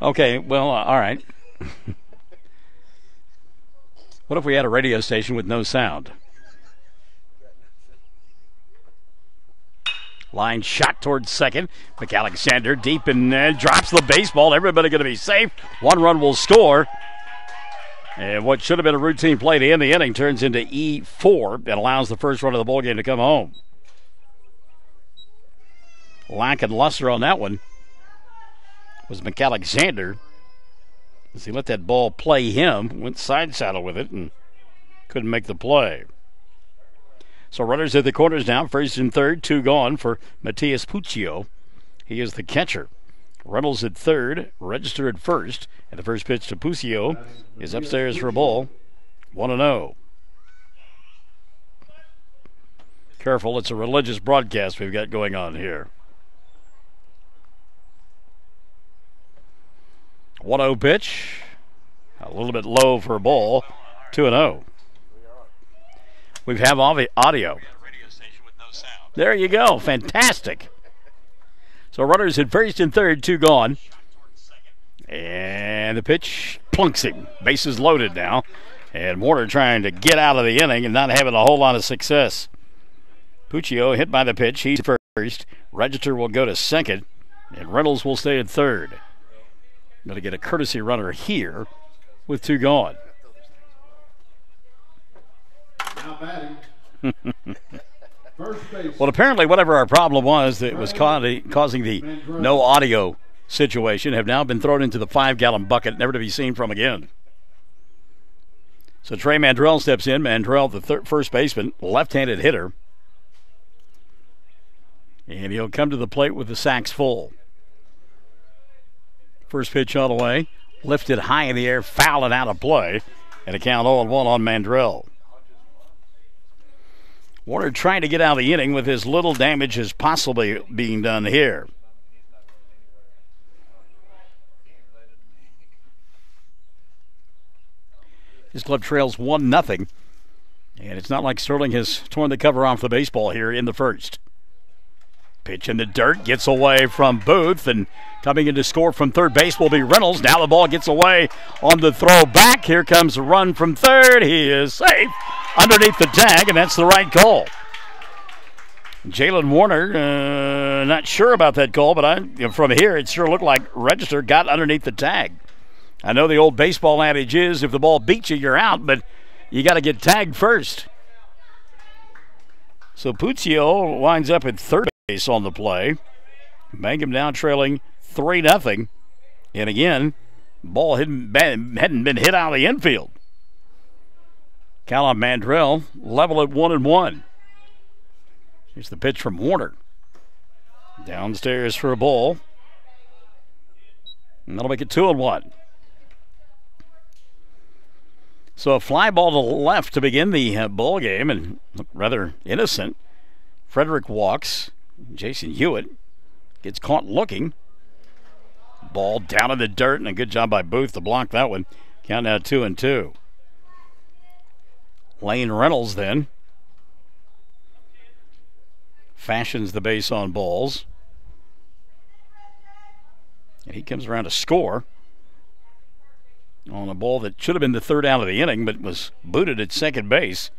Okay, well, all right. What if we had a radio station with no sound? Line shot towards second. McAlexander deep in there, drops the baseball. Everybody going to be safe. One run will score. And what should have been a routine play to end the inning turns into E4 and allows the first run of the ball game to come home. Lack and luster on that one was McAlexander. As he let that ball play him, went side saddle with it and couldn't make the play. So runners at the corners now, first and third, two gone for Matias Puccio. He is the catcher. Reynolds at third, Register at first, and the first pitch to Puccio is upstairs for a ball, 1-0. Careful, it's a religious broadcast we've got going on here. 1-0 pitch, a little bit low for a ball, 2-0. We have audio. There you go. Fantastic. So runners at first and third, two gone. And the pitch plunks him. Bases loaded now. And Warner trying to get out of the inning and not having a whole lot of success. Puccio hit by the pitch. He's first. Register will go to second. And Reynolds will stay at third. Going to get a courtesy runner here with two gone. Well, apparently whatever our problem was that was causing the no audio situation have now been thrown into the 5-gallon bucket, never to be seen from again. So Trey Mandrell steps in. Mandrell, the first baseman, left-handed hitter. And he'll come to the plate with the sacks full. First pitch all the way, lifted high in the air, foul and out of play, and a count 0-1 on Mandrell. Warner trying to get out of the inning with as little damage as possibly being done here. His club trails 1-0, and it's not like Sterling has torn the cover off the baseball here in the first. Pitch in the dirt, gets away from Booth, and coming in to score from third base will be Reynolds. Now the ball gets away on the throw back. Here comes a run from third. He is safe underneath the tag, and that's the right call. Jalen Warner, not sure about that call, but from here it sure looked like Register got underneath the tag. I know the old baseball adage is if the ball beats you, you're out, but you got to get tagged first. So Puccio winds up at third base on the play. Mangum now trailing 3-0. And again, ball hadn't been hit out of the infield. Callum Mandrell level at 1-1. Here's the pitch from Warner. Downstairs for a ball. And that'll make it 2-1. So a fly ball to the left to begin the ball game, and looked rather innocent. Frederick walks. Jason Hewitt gets caught looking. Ball down in the dirt, and a good job by Booth to block that one. Count now 2-2. Lane Reynolds then fashions the base on balls. And he comes around to score on a ball that should have been the third out of the inning, but was booted at second base.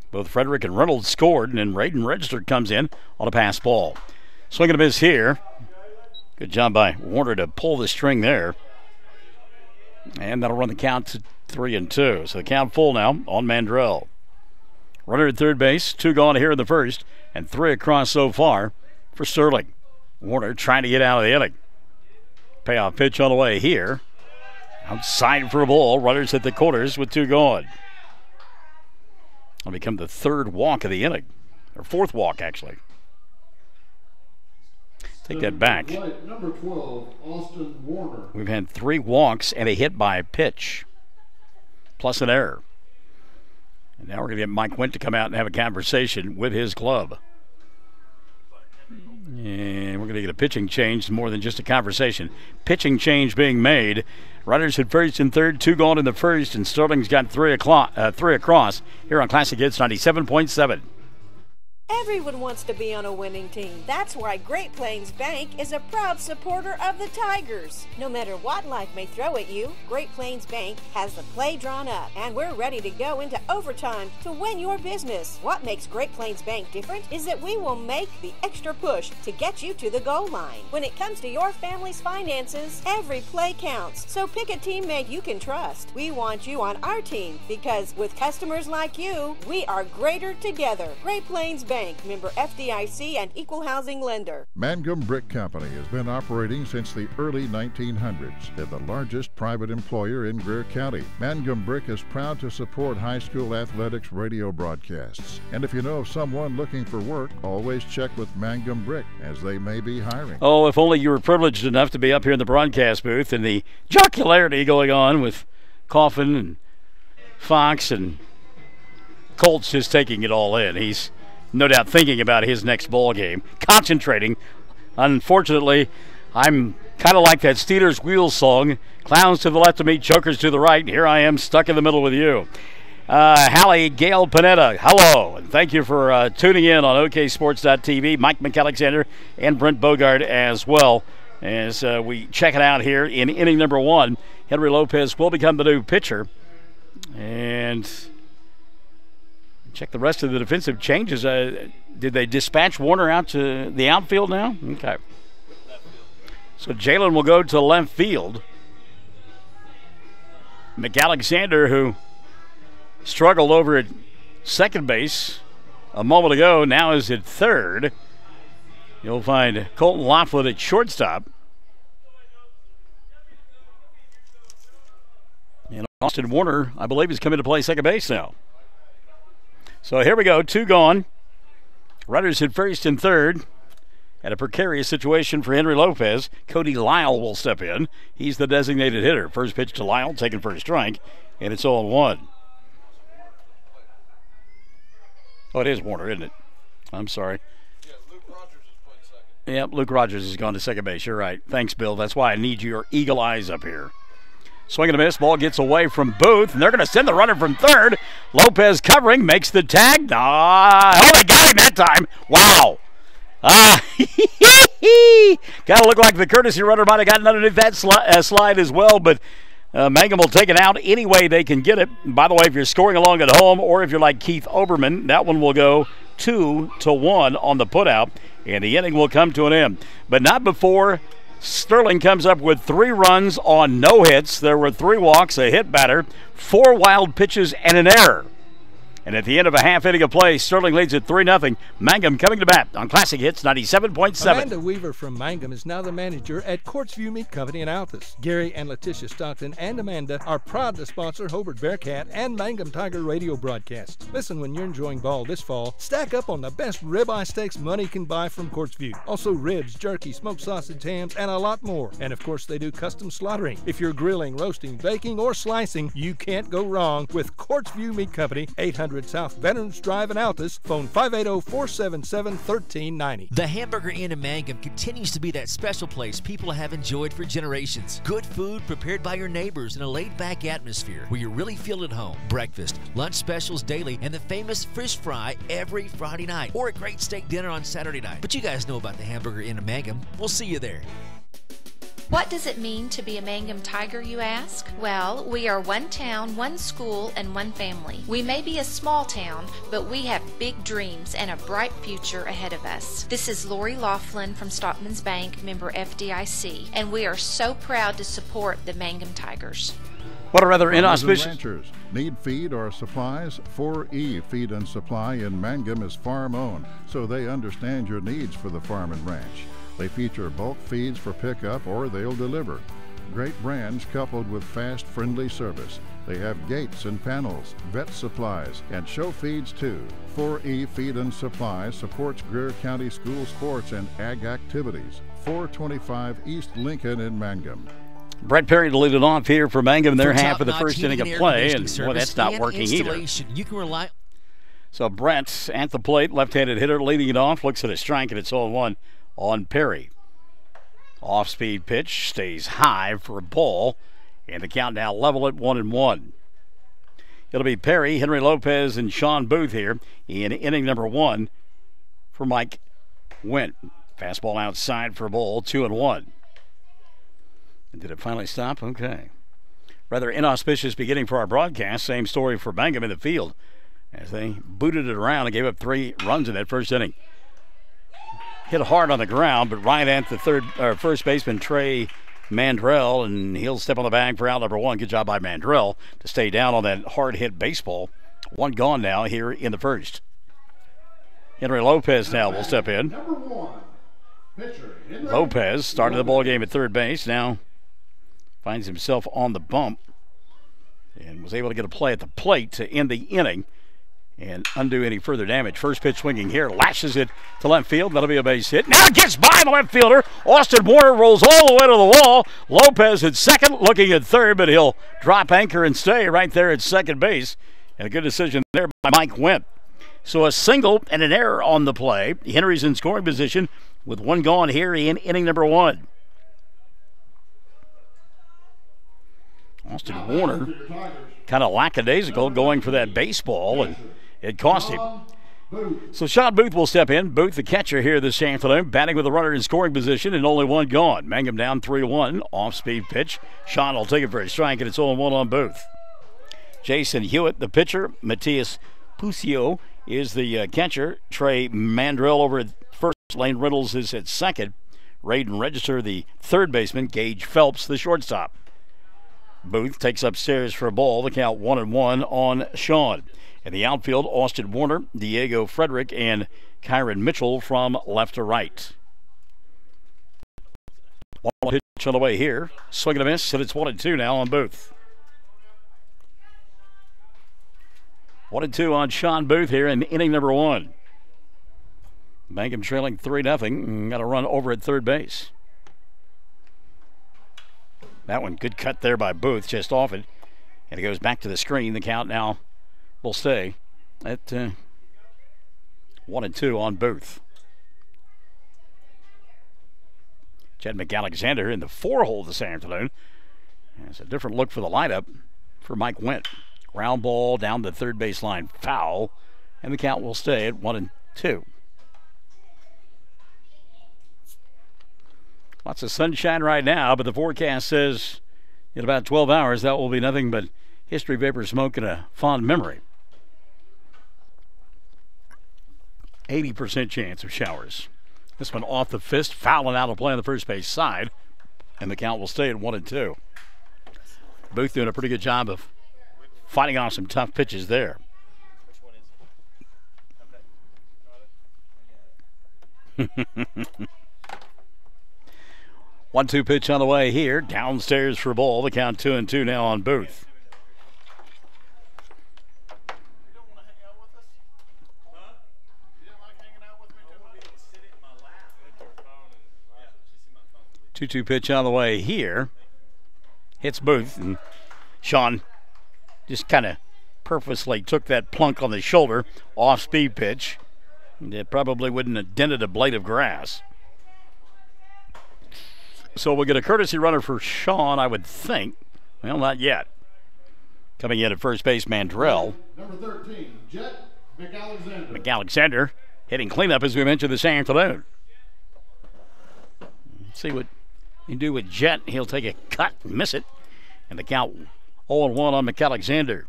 Both Frederick and Reynolds scored, and then Raiden Register comes in on a pass ball. Swing and a miss here. Good job by Warner to pull the string there. And that'll run the count to 3-2. So the count full now on Mandrell. Runner at third base, two gone here in the first, and three across so far for Sterling. Warner trying to get out of the inning. Payoff pitch on the way here. Outside for a ball. Runners at the corners with two gone. It'll become the third walk of the inning. Or fourth walk, actually. Take that back. Number 12, Austin Warner. We've had 3 walks and a hit by pitch, plus an error. And now we're going to get Mike Wint to come out and have a conversation with his club. And we're going to get a pitching change, more than just a conversation. Pitching change being made. Runners at first and third, 2 gone in the first, and Sterling's got 3 across here on Classic Hits 97.7. Everyone wants to be on a winning team. That's why Great Plains Bank is a proud supporter of the Tigers. No matter what life may throw at you, Great Plains Bank has the play drawn up, and we're ready to go into overtime to win your business. What makes Great Plains Bank different is that we will make the extra push to get you to the goal line. When it comes to your family's finances, every play counts. So pick a teammate you can trust. We want you on our team because with customers like you, we are greater together. Great Plains Bank, member FDIC and equal housing lender. Mangum Brick Company has been operating since the early 1900s. They're the largest private employer in Greer County. Mangum Brick is proud to support high school athletics radio broadcasts. And if you know of someone looking for work, always check with Mangum Brick, as they may be hiring. Oh, if only you were privileged enough to be up here in the broadcast booth and the jocularity going on with Coffin and Fox and Colt's just taking it all in. He's no doubt thinking about his next ball game, concentrating. Unfortunately, I'm kind of like that Steelers Wheels song, clowns to the left of me, chokers to the right, and here I am stuck in the middle with you. Hallie Gail Panetta, hello, and thank you for tuning in on OKSports.tv. Mike McAlexander and Brent Bogart as well as we check it out here in inning number 1. Henry Lopez will become the new pitcher. And check the rest of the defensive changes. Did they dispatch Warner out to the outfield now? Okay. So Jalen will go to left field. McAlexander, who struggled over at second base a moment ago, now is at third. You'll find Colton Loughlin at shortstop. And Austin Warner, I believe, is coming to play second base now. So here we go, 2 gone. Runners at first and third. At a precarious situation for Henry Lopez. Cody Lyle will step in. He's the designated hitter. First pitch to Lyle, taken for a strike, and it's 0-1. Oh, it is Warner, isn't it? I'm sorry. Yeah, Luke Rogers is playing second. Yep, Luke Rogers has gone to second base. You're right. Thanks, Bill. That's why I need your eagle eyes up here. Swing and a miss. Ball gets away from Booth, and they're going to send the runner from third. Lopez covering, makes the tag. Oh, they got him that time. Wow. Got to look like the courtesy runner might have gotten underneath that slide as well, but Mangum will take it out any way they can get it. By the way, if you're scoring along at home or if you're like Keith Oberman, that one will go 2-1 on the putout, and the inning will come to an end. But not before Sterling comes up with 3 runs on no hits. There were 3 walks, a hit batter, 4 wild pitches, and an error. And at the end of a half inning of play, Sterling leads at 3-0. Mangum coming to bat on Classic Hits 97.7. Amanda Weaver from Mangum is now the manager at Courtsview Meat Company in Altus. Gary and Letitia Stockton and Amanda are proud to sponsor Hobart Bearcat and Mangum Tiger radio broadcasts. Listen, when you're enjoying ball this fall, stack up on the best ribeye steaks money can buy from Courtsview. Also ribs, jerky, smoked sausage, hams, and a lot more. And of course, they do custom slaughtering. If you're grilling, roasting, baking, or slicing, you can't go wrong with Courtsview Meat Company, 800 South Veterans Drive in Altus. Phone 580-477-1390. The Hamburger Inn in Mangum continues to be that special place people have enjoyed for generations. Good food prepared by your neighbors in a laid-back atmosphere where you really feel at home. Breakfast, lunch specials daily, and the famous fish fry every Friday night, or a great steak dinner on Saturday night. But you guys know about the Hamburger Inn in Mangum. We'll see you there. What does it mean to be a Mangum Tiger, you ask? Well, we are one town, one school, and one family. We may be a small town, but we have big dreams and a bright future ahead of us. This is Lori Laughlin from Stockman's Bank, member FDIC, and we are so proud to support the Mangum Tigers. What a rather inauspicious... Ranchers need feed or supplies? 4E Feed and Supply in Mangum is farm-owned, so they understand your needs for the farm and ranch. They feature bulk feeds for pickup or they'll deliver. Great brands coupled with fast, friendly service. They have gates and panels, vet supplies, and show feeds too. 4E Feed and Supply supports Greer County school sports and ag activities. 425 East Lincoln in Mangum. Brett Perry to lead it off here for Mangum. Their half of the top-notch first inning of heating and play, air and conditioning boy, that's not working either. You can rely. So Brett at the plate, left-handed hitter, leading it off, looks at a strike, and it's 0-1 on Perry. Off-speed pitch, stays high for a ball, and the count now level at 1-1. It'll be Perry, Henry Lopez, and Sean Booth here in inning number 1 for Mike Went. Fastball outside for a ball, 2-1. And did it finally stop? Okay. Rather inauspicious beginning for our broadcast. Same story for Mangum in the field as they booted it around and gave up 3 runs in that first inning. Hit hard on the ground, but right at the first baseman, Trey Mandrell, and he'll step on the bag for out number 1. Good job by Mandrell to stay down on that hard-hit baseball. 1 gone now here in the first. Henry Lopez now will step in. Number 1, pitcher, Lopez started the ball game at third base. Now finds himself on the bump and was able to get a play at the plate to end the inning and undo any further damage. First pitch swinging here, lashes it to left field. That'll be a base hit. Now it gets by the left fielder. Austin Warner rolls all the way to the wall. Lopez at second, looking at third, but he'll drop anchor and stay right there at second base. And a good decision there by Mike Wimp. So a single and an error on the play. Henry's in scoring position with 1 gone here in inning number 1. Austin Warner kind of lackadaisical going for that baseball, and it cost him. So Sean Booth will step in. Booth, the catcher here this afternoon, batting with a runner in scoring position and only 1 gone. Mangum down 3-1. Off-speed pitch. Sean will take it for a strike, and it's 0-1 on Booth. Jason Hewitt, the pitcher. Matias Pucio is the catcher. Trey Mandrell over at first. Lane Reynolds is at second. Raiden Register, the third baseman. Gage Phelps, the shortstop. Booth takes upstairs for a ball. The count 1-1 on Sean. In the outfield, Austin Warner, Diego Frederick, and Kyron Mitchell from left to right. 1 pitch on the way here. Swing and a miss, and it's 1-2 now on Booth. 1-2 on Sean Booth here in inning number 1. Mangum trailing 3-0. Got a run over at third base. That one, good cut there by Booth, just off it. And it goes back to the screen. The count now will stay at 1-2 on Booth. Jed McAlexander in the 4-hole this afternoon. It's a different look for the lineup for Mike Went. Ground ball down the third baseline, foul, and the count will stay at 1-2. Lots of sunshine right now, but the forecast says in about 12 hours that will be nothing but history vapor smoke and a fond memory. 80% chance of showers. This one off the fist, fouling out of play on the first base side, and the count will stay at 1-2. Booth doing a pretty good job of fighting off some tough pitches there. 1-2 pitch on the way here. Downstairs for a ball. The count 2-2 now on Booth. Two pitch on the way here. Hits Booth, and Sean just kind of purposely took that plunk on the shoulder. Off-speed pitch. It probably wouldn't have dented a blade of grass. So we'll get a courtesy runner for Sean, I would think. Well, not yet. Coming in at first base, Mandrell. Number 13, Jet McAlexander. McAlexander hitting cleanup as we mentioned this afternoon. Let's see what he can do with Jet. He'll take a cut and miss it. And the count 0-1 on McAlexander.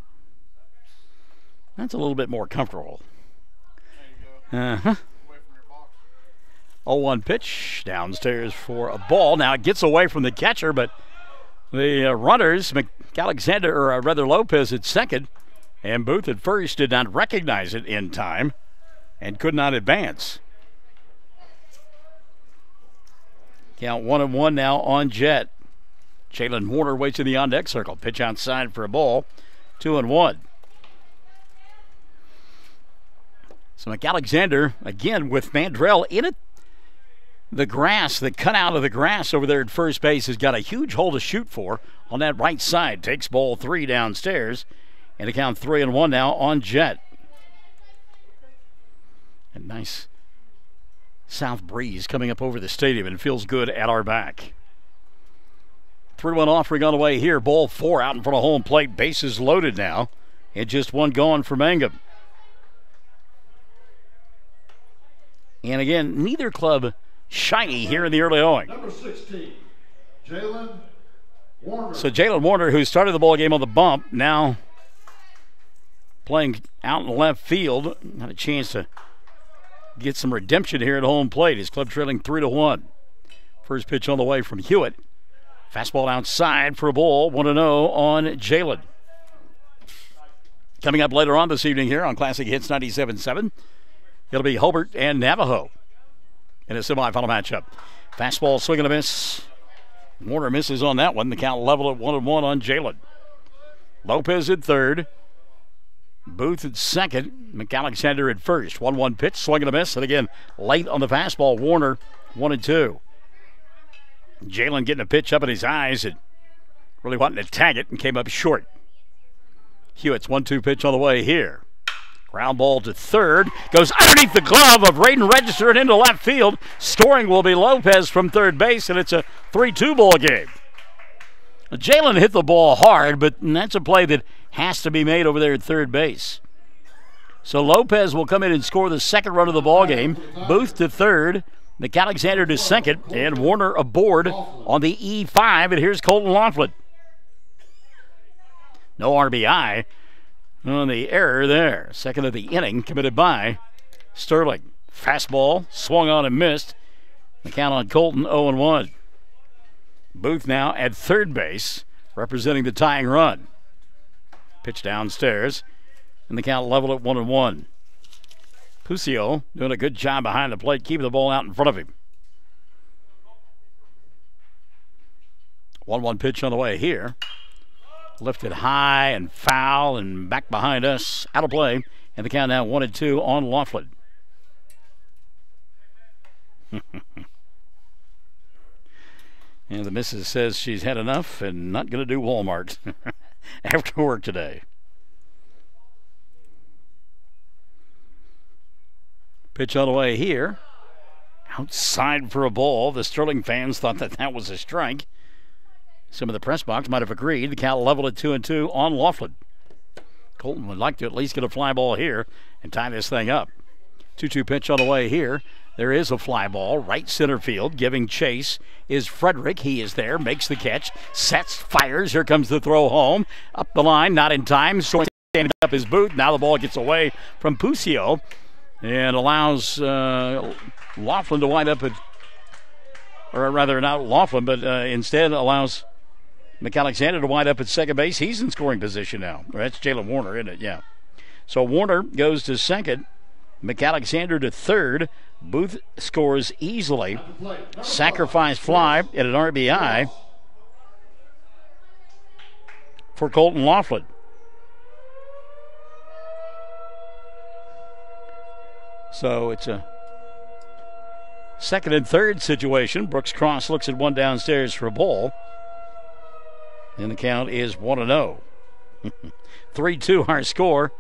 That's a little bit more comfortable. Uh-huh. 0-1 pitch downstairs for a ball. Now it gets away from the catcher, but the runners, McAlexander, or rather Lopez at second, and Booth at first did not recognize it in time and could not advance. Count 1-1 now on Jet. Jalen Warner waits in the on-deck circle. Pitch outside for a ball. 2-1. So McAlexander, again, with Mandrell in it. The grass, the cutout of the grass over there at first base has got a huge hole to shoot for on that right side. Takes ball 3 downstairs. And a count 3-1 now on Jet. A nice south breeze coming up over the stadium, and it feels good at our back. 3-1 offering on the way here. Ball 4 out in front of home plate. Bases loaded now. And just 1 gone for Mangum. And again, neither club shiny here in the early going. Number 16, Jalen Warner. So Jalen Warner, who started the ball game on the bump, now playing out in left field, had a chance to get some redemption here at home plate. His club trailing 3-1. First pitch on the way from Hewitt. Fastball outside for a ball. 1-0 on Jalen. Coming up later on this evening here on Classic Hits 97.7, it'll be Hobart and Navajo in a semifinal matchup. Fastball swing and a miss. Warner misses on that one. The count level at 1-1 on Jalen. Lopez at third. Booth at second. McAlexander at first. 1-1 pitch, swing and a miss. And again, late on the fastball, Warner 1-2. Jalen getting a pitch up in his eyes and really wanting to tag it and came up short. Hewitt's 1-2 pitch on the way here. Ground ball to third. Goes underneath the glove of Raiden Register and into left field. Scoring will be Lopez from third base, and it's a 3-2 ball game. Jalen hit the ball hard, but that's a play that has to be made over there at third base. So Lopez will come in and score the second run of the ball game. Booth to third, McAlexander to second, and Warner aboard on the E5. And here's Colton Laughlin. No RBI on the error there. Second of the inning committed by Sterling. Fastball swung on and missed. The count on Colton 0-1. Booth now at third base, representing the tying run. Pitch downstairs, and the count level at 1-1. Pusio doing a good job behind the plate, keeping the ball out in front of him. 1-1 pitch on the way here. Lifted high and foul and back behind us, out of play, and the count now 1-2 on Laughlin. And the missus says she's had enough and not going to do Walmart after work today. Pitch on the way here. Outside for a ball. The Sterling fans thought that was a strike. Some of the press box might have agreed. The count leveled at 2-2 on Laughlin. Colton would like to at least get a fly ball here and tie this thing up. 2-2 pitch on the way here. There is a fly ball, right center field. Giving chase is Frederick. He is there, makes the catch, sets, fires. Here comes the throw home. Up the line, not in time. Standing up his boot. Now the ball gets away from Pusio and allows Laughlin to wind up at, or rather not Laughlin, but instead allows McAlexander to wind up at second base. He's in scoring position now. That's Jalen Warner, isn't it? Yeah. So Warner goes to second. McAlexander to third. Booth scores easily. Sacrifice fly at an RBI for Colton Laughlin. So it's a second and third situation. Brooks Cross looks at one downstairs for a ball. And the count is 1-0. 3-2 our score.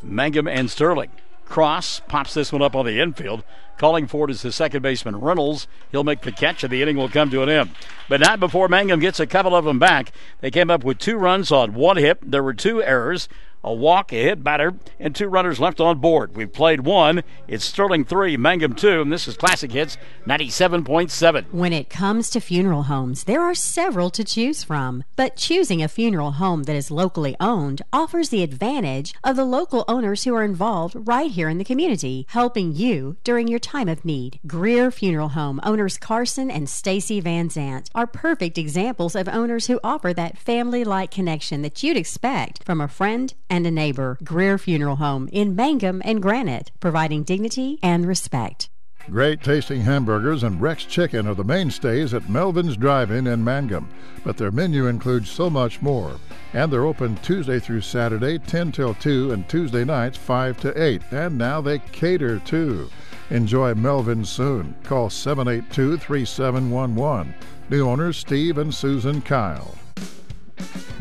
Mangum and Sterling. Cross pops this one up on the infield. Calling for it is the second baseman Reynolds. He'll make the catch and the inning will come to an end. But not before Mangum gets a couple of them back. They came up with 2 runs on 1 hit. There were 2 errors. A walk, a hit batter, and 2 runners left on board. We've played 1. It's Sterling 3, Mangum 2, and this is Classic Hits 97.7. When it comes to funeral homes, there are several to choose from. But choosing a funeral home that is locally owned offers the advantage of the local owners who are involved right here in the community, helping you during your time of need. Greer Funeral Home owners Carson and Stacy Van Zant are perfect examples of owners who offer that family-like connection that you'd expect from a friend and a neighbor. Greer Funeral Home in Mangum and Granite, providing dignity and respect. Great tasting hamburgers and Rex Chicken are the mainstays at Melvin's Drive-In in Mangum, but their menu includes so much more. And they're open Tuesday through Saturday, 10 till 2, and Tuesday nights, 5 to 8. And now they cater too. Enjoy Melvin's soon. Call 782-3711. New owners Steve and Susan Kyle.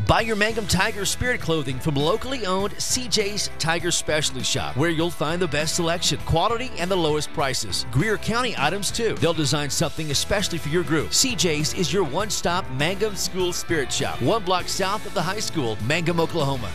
Buy your Mangum Tiger Spirit clothing from locally owned CJ's Tiger Specialty Shop, where you'll find the best selection, quality, and the lowest prices. Greer County items, too. They'll design something especially for your group. CJ's is your one-stop Mangum School Spirit Shop, 1 block south of the high school, Mangum, Oklahoma.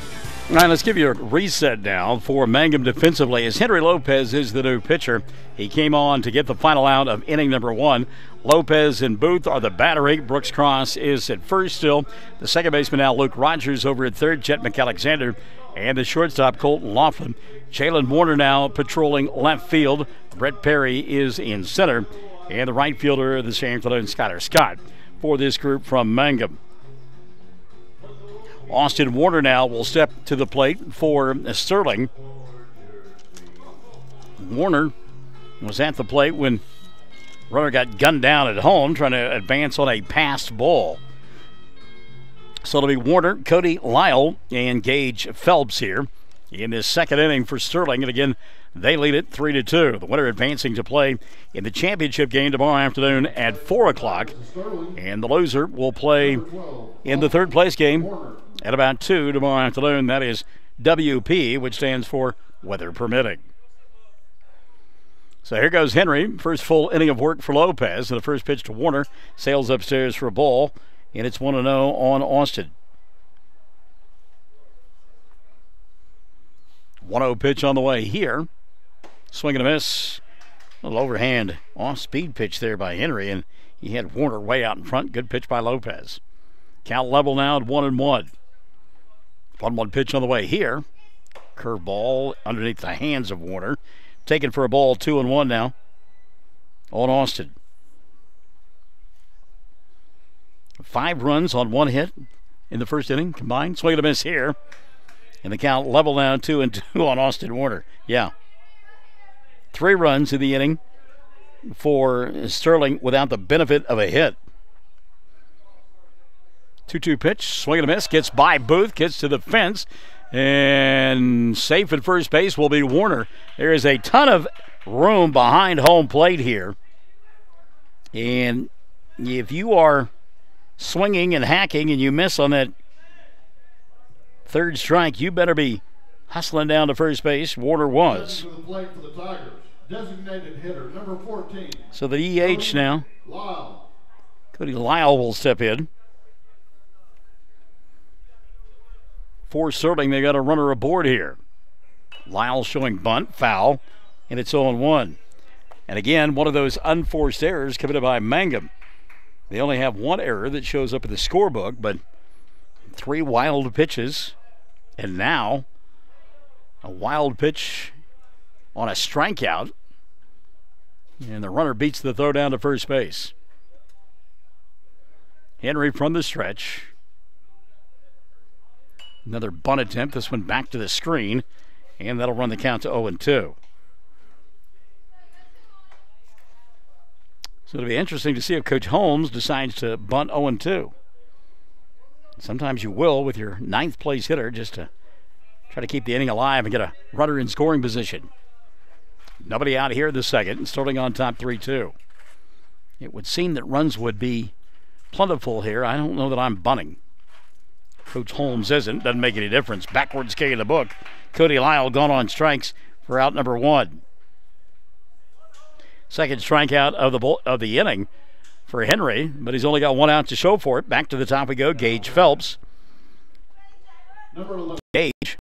All right, let's give you a reset now for Mangum defensively, as Henry Lopez is the new pitcher. He came on to get the final out of inning number 1. Lopez and Booth are the battery. Brooks Cross is at first still. The second baseman now Luke Rogers over at third, Chet McAlexander, and the shortstop Colton Laughlin. Jalen Warner now patrolling left field. Brett Perry is in center, and the right fielder this afternoon, Skyler Scott, for this group from Mangum. Austin Warner now will step to the plate for Sterling. Warner was at the plate when runner got gunned down at home trying to advance on a passed ball. So it'll be Warner, Cody Lyle, and Gage Phelps here in this second inning for Sterling. And again, they lead it 3-2. The winner advancing to play in the championship game tomorrow afternoon at 4 o'clock. And the loser will play in the third place game at about 2 tomorrow afternoon. That is WP, which stands for weather permitting. So here goes Henry. First full inning of work for Lopez. And the first pitch to Warner sails upstairs for a ball. And it's 1-0 on Austin. 1-0 pitch on the way here. Swing and a miss. A little overhand off-speed pitch there by Henry. And he had Warner way out in front. Good pitch by Lopez. Count level now at 1-1. 1-1 pitch on the way here. Curveball underneath the hands of Warner. Taken for a ball, 2-1 now on Austin. 5 runs on 1 hit in the first inning combined. Swing and a miss here. And the count level now 2-2 on Austin Warner. Yeah. 3 runs in the inning for Sterling without the benefit of a hit. 2-2 pitch, swing and a miss, gets by Booth, gets to the fence, and safe at first base will be Warner. There is a ton of room behind home plate here. And if you are swinging and hacking and you miss on that third strike, you better be hustling down to first base. Warner was. To the plate for the Tigers. Designated hitter, number 14. So the EH now. Lyle. Cody Lyle will step in. For Sterling, they got a runner aboard here. Lyle showing bunt, foul, and it's 0-1. And again, one of those unforced errors committed by Mangum. They only have 1 error that shows up in the scorebook, but 3 wild pitches, and now a wild pitch on a strikeout, and the runner beats the throw down to first base. Henry from the stretch. Another bunt attempt, this one back to the screen, and that'll run the count to 0-2. So it'll be interesting to see if Coach Holmes decides to bunt 0-2. Sometimes you will with your 9th place hitter just to try to keep the inning alive and get a runner in scoring position. Nobody out here in the second, starting on top 3-2. It would seem that runs would be plentiful here. I don't know that I'm bunting. Coach Holmes isn't. Doesn't make any difference. Backwards K in the book. Cody Lyle gone on strikes for out number 1. Second strikeout of the inning for Henry, but he's only got 1 out to show for it. Back to the top we go. Gage Phelps. Gage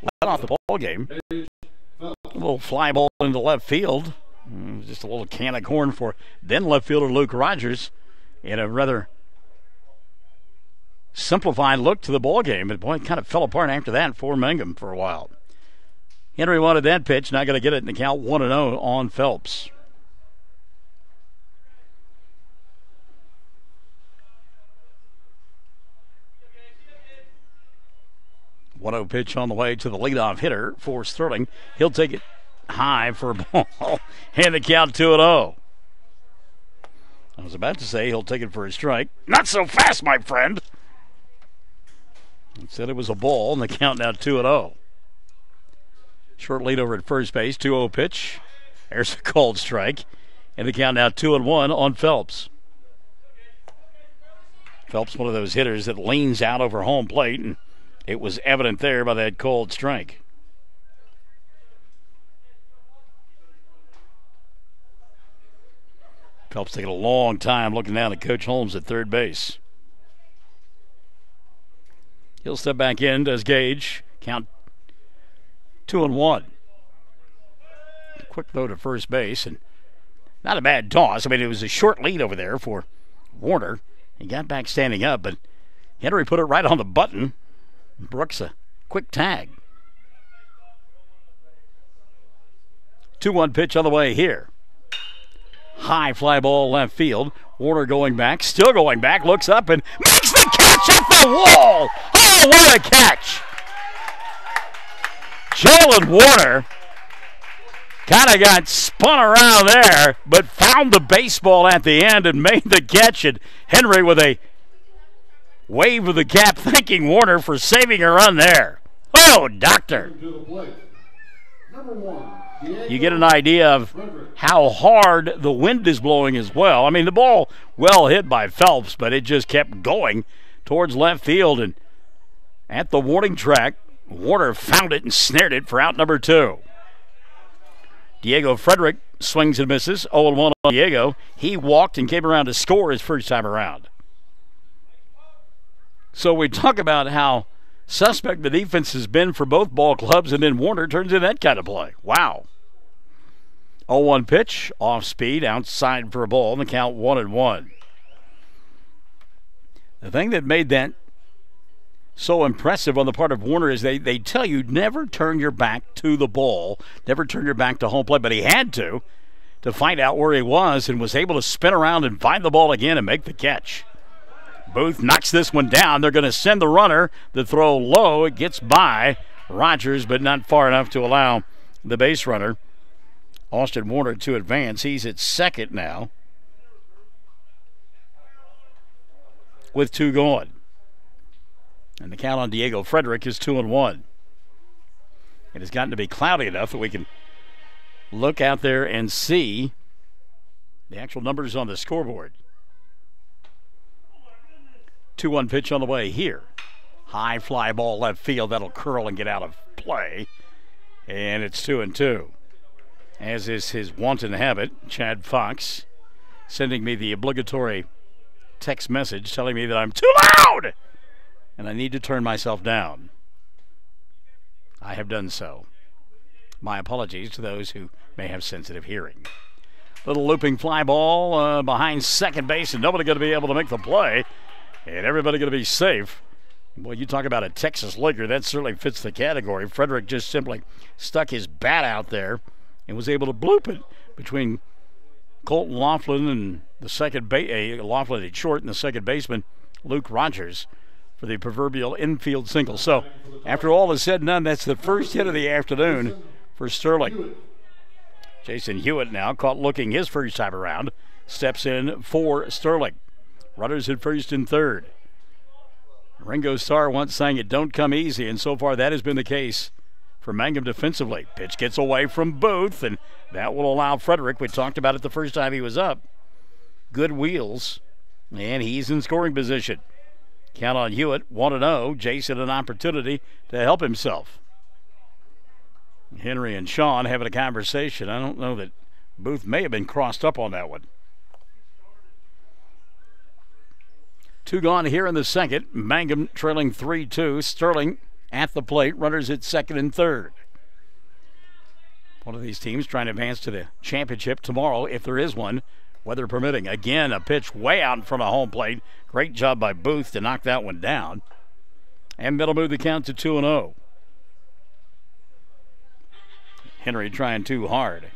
led off the ball game. A little fly ball into left field. Just a little can of corn for then left fielder Luke Rogers in a rather simplified look to the ball game, but boy, it kind of fell apart after that for Mangum for a while. Henry wanted that pitch, not going to get it in the count 1-0 on Phelps. One-0 pitch on the way to the leadoff hitter for Sterling. He'll take it high for a ball, and the count 2-0. I was about to say he'll take it for a strike. Not so fast, my friend. Instead, it was a ball, and the count now 2-0. Short lead over at first base, 2-0 pitch. There's a called strike, and the count now 2-1 on Phelps. Phelps, one of those hitters that leans out over home plate, and it was evident there by that called strike. Phelps taking a long time looking down at Coach Holmes at third base. He'll step back in, does Gage. Count 2-1. Quick throw to first base, and not a bad toss. I mean, it was a short lead over there for Warner. He got back standing up, but Henry put it right on the button. Brooks a quick tag. 2-1 pitch on the way here. High fly ball left field. Warner going back, still going back, looks up and makes the catch at the wall. Oh, what a catch! Jalen Warner kind of got spun around there, but found the baseball at the end and made the catch. And Henry with a wave of the cap, thanking Warner for saving a run there. Oh, doctor. You get an idea of how hard the wind is blowing as well. I mean, the ball well hit by Phelps, but it just kept going towards left field. And at the warning track, Warner found it and snared it for out number 2. Diego Frederick swings and misses. 0-1 on Diego. He walked and came around to score his first time around. So we talk about how suspect the defense has been for both ball clubs, and then Warner turns in that kind of play. Wow. 0-1 pitch, off speed, outside for a ball, and the count 1-1. The thing that made that so impressive on the part of Warner is they tell you never turn your back to the ball, never turn your back to home plate, but he had to find out where he was and was able to spin around and find the ball again and make the catch. Booth knocks this one down. They're going to send the runner. The throw low. It gets by Rogers, but not far enough to allow the base runner, Austin Warner, to advance. He's at second now with 2 going. And the count on Diego Frederick is 2-1. It has gotten to be cloudy enough that we can look out there and see the actual numbers on the scoreboard. 2-1 pitch on the way here. High fly ball left field. That'll curl and get out of play. And it's 2-2. As is his wanton habit, Chad Fox sending me the obligatory text message telling me that I'm too loud and I need to turn myself down. I have done so. My apologies to those who may have sensitive hearing. Little looping fly ball behind second base, and nobody going to be able to make the play. And everybody going to be safe. Well, you talk about a Texas Laker, that certainly fits the category. Frederick just simply stuck his bat out there and was able to bloop it between Colton Laughlin and the second Laughlin at short and the second baseman, Luke Rogers, for the proverbial infield single. So, after all is said and done, that's the first hit of the afternoon for Sterling. Jason Hewitt now caught looking his first time around, steps in for Sterling. Runners at first and third. Ringo Starr once sang it don't come easy, and so far that has been the case for Mangum defensively. Pitch gets away from Booth, and that will allow Frederick, we talked about it the first time he was up, good wheels, and he's in scoring position. Count on Hewitt, 1-0. Jason an opportunity to help himself. Henry and Sean having a conversation. I don't know that Booth may have been crossed up on that one. 2 gone here in the second. Mangum trailing 3-2. Sterling at the plate. Runners at second and third. One of these teams trying to advance to the championship tomorrow, if there is one, weather permitting. Again, a pitch way out in front of home plate. Great job by Booth to knock that one down. And that'll move the count to 2-0. Henry trying too hard.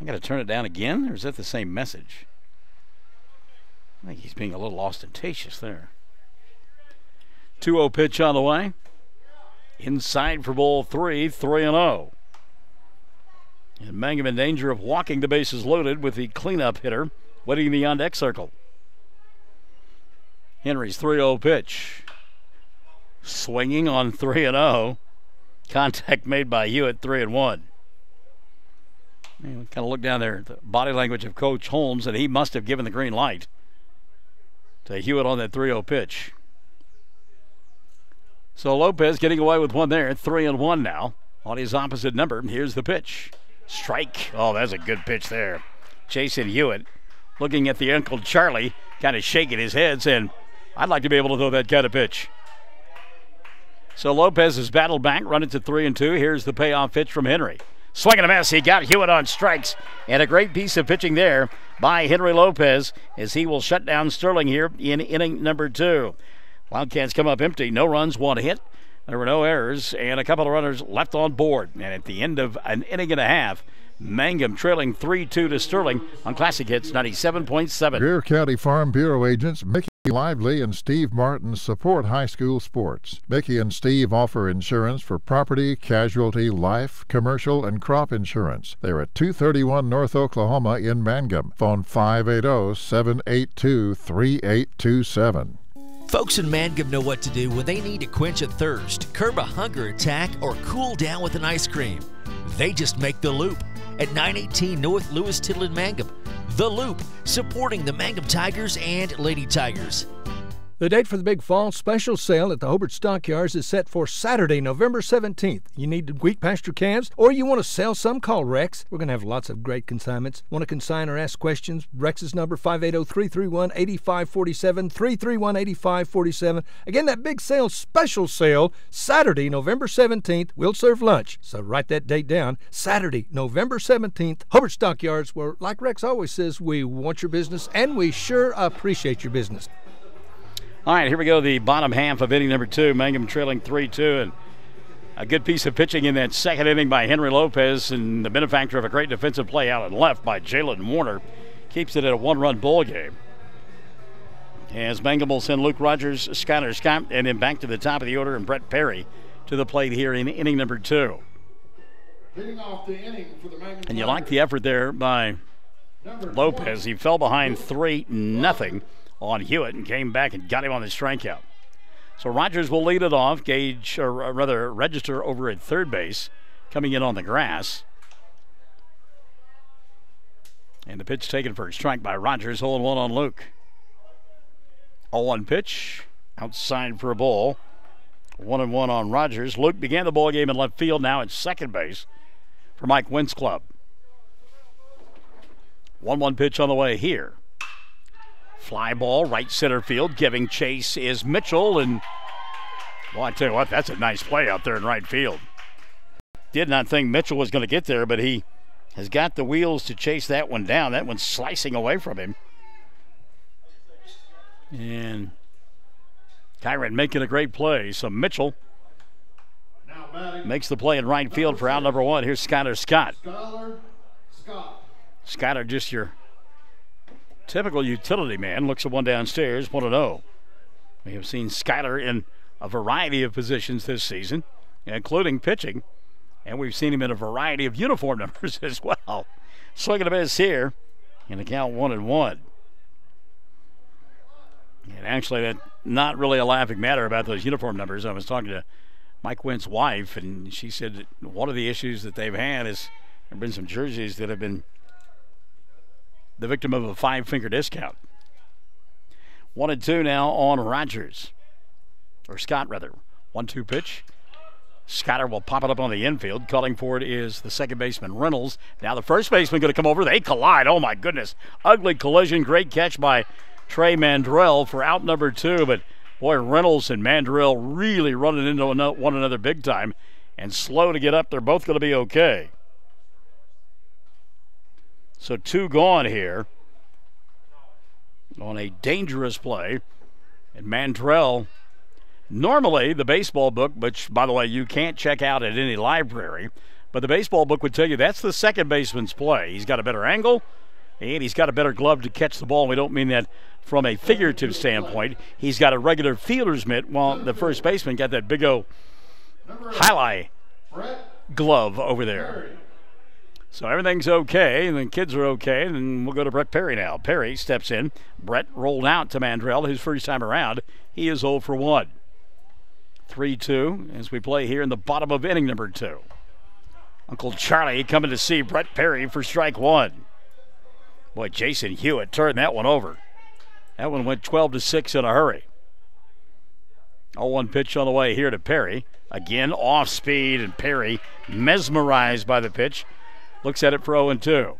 I got to turn it down again, or is that the same message? I think he's being a little ostentatious there. 2-0 pitch on the way. Inside for ball 3, 3-0. And Mangum in danger of walking the bases loaded with the cleanup hitter waiting in the on-deck circle. Henry's 3-0 pitch. Swinging on 3-0. Contact made by Hewitt, 3-1. Kind of look down there at the body language of Coach Holmes, and he must have given the green light to Hewitt on that 3-0 pitch. So Lopez getting away with one there, 3-1 now on his opposite number. Here's the pitch. Strike. Oh, that's a good pitch there. Jason Hewitt looking at the Uncle Charlie, kind of shaking his head, saying, I'd like to be able to throw that kind of pitch. So Lopez has battled back, run it to 3-2. Here's the payoff pitch from Henry. Swing and a miss. He got Hewitt on strikes. And a great piece of pitching there by Henry Lopez as he will shut down Sterling here in inning number 2. Wildcats come up empty. No runs, 1 hit. There were no errors and a couple of runners left on board. And at the end of an inning and a half, Mangum trailing 3-2 to Sterling on Classic Hits 97.7. Greer County Farm Bureau agents Mickey Lively and Steve Martin support high school sports. Mickey and Steve offer insurance for property, casualty, life, commercial, and crop insurance. They're at 231 North Oklahoma in Mangum. Phone 580-782-3827. Folks in Mangum know what to do when they need to quench a thirst, curb a hunger attack, or cool down with an ice cream. They just make the Loop at 918 North Lewis Tittle in Mangum. The Loop, supporting the Mangum Tigers and Lady Tigers. The date for the big fall special sale at the Hobart Stockyards is set for Saturday, November 17th. You need to wheat pasture calves or you want to sell some, call Rex. We're going to have lots of great consignments. Want to consign or ask questions? Rex's number 580-331-8547, 331-8547. Again, that big sale, special sale, Saturday, November 17th. We'll serve lunch, so write that date down. Saturday, November 17th, Hobart Stockyards, where, like Rex always says, we want your business and we sure appreciate your business. All right, here we go, the bottom half of inning number 2. Mangum trailing 3-2, and a good piece of pitching in that second inning by Henry Lopez, and the benefactor of a great defensive play out and left by Jalen Warner keeps it at a 1-run ball game. As Mangum will send Luke Rogers, Skyler Scott, and then back to the top of the order, and Brett Perry to the plate here in inning number 2. Leading off the inning for the Mangum And you like the effort there by Lopez. He fell behind 3-0 on Hewitt and came back and got him on the strikeout. So Rogers will lead it off. Register over at third base, coming in on the grass. And the pitch taken for a strike by Rogers. 0-1 on Luke. 0-1 pitch, outside for a ball. 1-1 on Rogers. Luke began the ball game in left field. Now at second base for Mike Wynn's club. 1-1 pitch on the way here. Fly ball, right center field. Giving chase is Mitchell. And, well, I tell you what, that's a nice play out there in right field. Did not think Mitchell was going to get there, but he has got the wheels to chase that one down. That one's slicing away from him. And Kyron making a great play. So Mitchell makes the play in right field for out number 1. Here's Skyler Scott. Skyler, just your typical utility man, looks at one downstairs, 1-0. We have seen Skyler in a variety of positions this season, including pitching, and we've seen him in a variety of uniform numbers as well. Swinging a miss here, and the count 1-1. And actually, that's not really a laughing matter about those uniform numbers. I was talking to Mike Wynn's wife, and she said that one of the issues that they've had is there have been some jerseys that have been the victim of a 5-finger discount. 1-2 now on Rogers. Or Scott, rather. 1-2 pitch. Skyler will pop it up on the infield. Calling for it is the second baseman, Reynolds. Now the first baseman going to come over. They collide. Oh, my goodness. Ugly collision. Great catch by Trey Mandrell for out number 2. But, boy, Reynolds and Mandrell really running into one another big time. And slow to get up. They're both going to be okay. So 2 gone here on a dangerous play. And Mandrell, normally the baseball book, which, by the way, you can't check out at any library, but the baseball book would tell you that's the second baseman's play. He's got a better angle, and he's got a better glove to catch the ball. We don't mean that from a figurative standpoint. He's got a regular fielder's mitt, while the first baseman got that big old highlight glove over there. So everything's okay, and the kids are okay, and then we'll go to Brett Perry now. Perry steps in. Brett rolled out to Mandrell his first time around. He is 0 for 1. 3-2 as we play here in the bottom of inning number 2. Uncle Charlie coming to see Brett Perry for strike 1. Boy, Jason Hewitt turned that one over. That one went 12-6 in a hurry. 0-1 pitch on the way here to Perry. Again, off speed, and Perry mesmerized by the pitch. Looks at it for 0-2.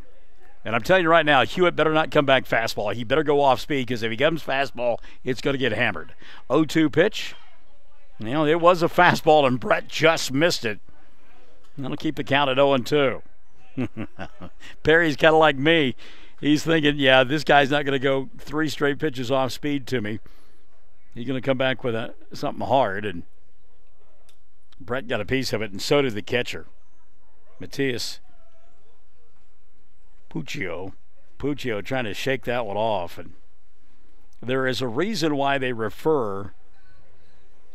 And I'm telling you right now, Hewitt better not come back fastball. He better go off speed, because if he comes fastball, it's going to get hammered. 0-2 pitch. You know, it was a fastball, and Brett just missed it. That'll keep the count at 0-2. Perry's kind of like me. He's thinking, yeah, this guy's not going to go 3 straight pitches off speed to me. He's going to come back with something hard, and Brett got a piece of it, and so did the catcher, Matias Puccio. Puccio trying to shake that one off, and there is a reason why they refer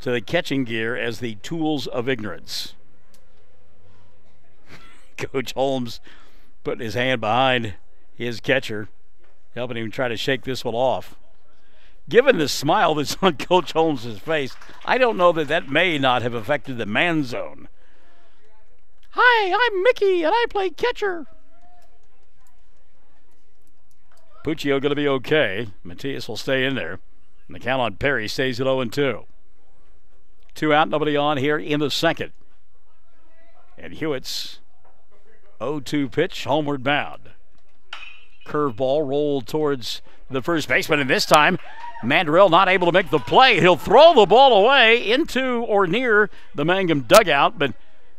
to the catching gear as the tools of ignorance. Coach Holmes putting his hand behind his catcher, helping him try to shake this one off. Given the smile that's on Coach Holmes' face, I don't know that may not have affected the man zone. Hi, I'm Mickey, and I play catcher. Puccio going to be okay. Matias will stay in there. And the count on Perry stays at 0-2. 2 out, nobody on here in the second. And Hewitt's 0-2 pitch, homeward bound. Curveball rolled towards the first baseman, and this time Mandrell not able to make the play. He'll throw the ball away into or near the Mangum dugout, but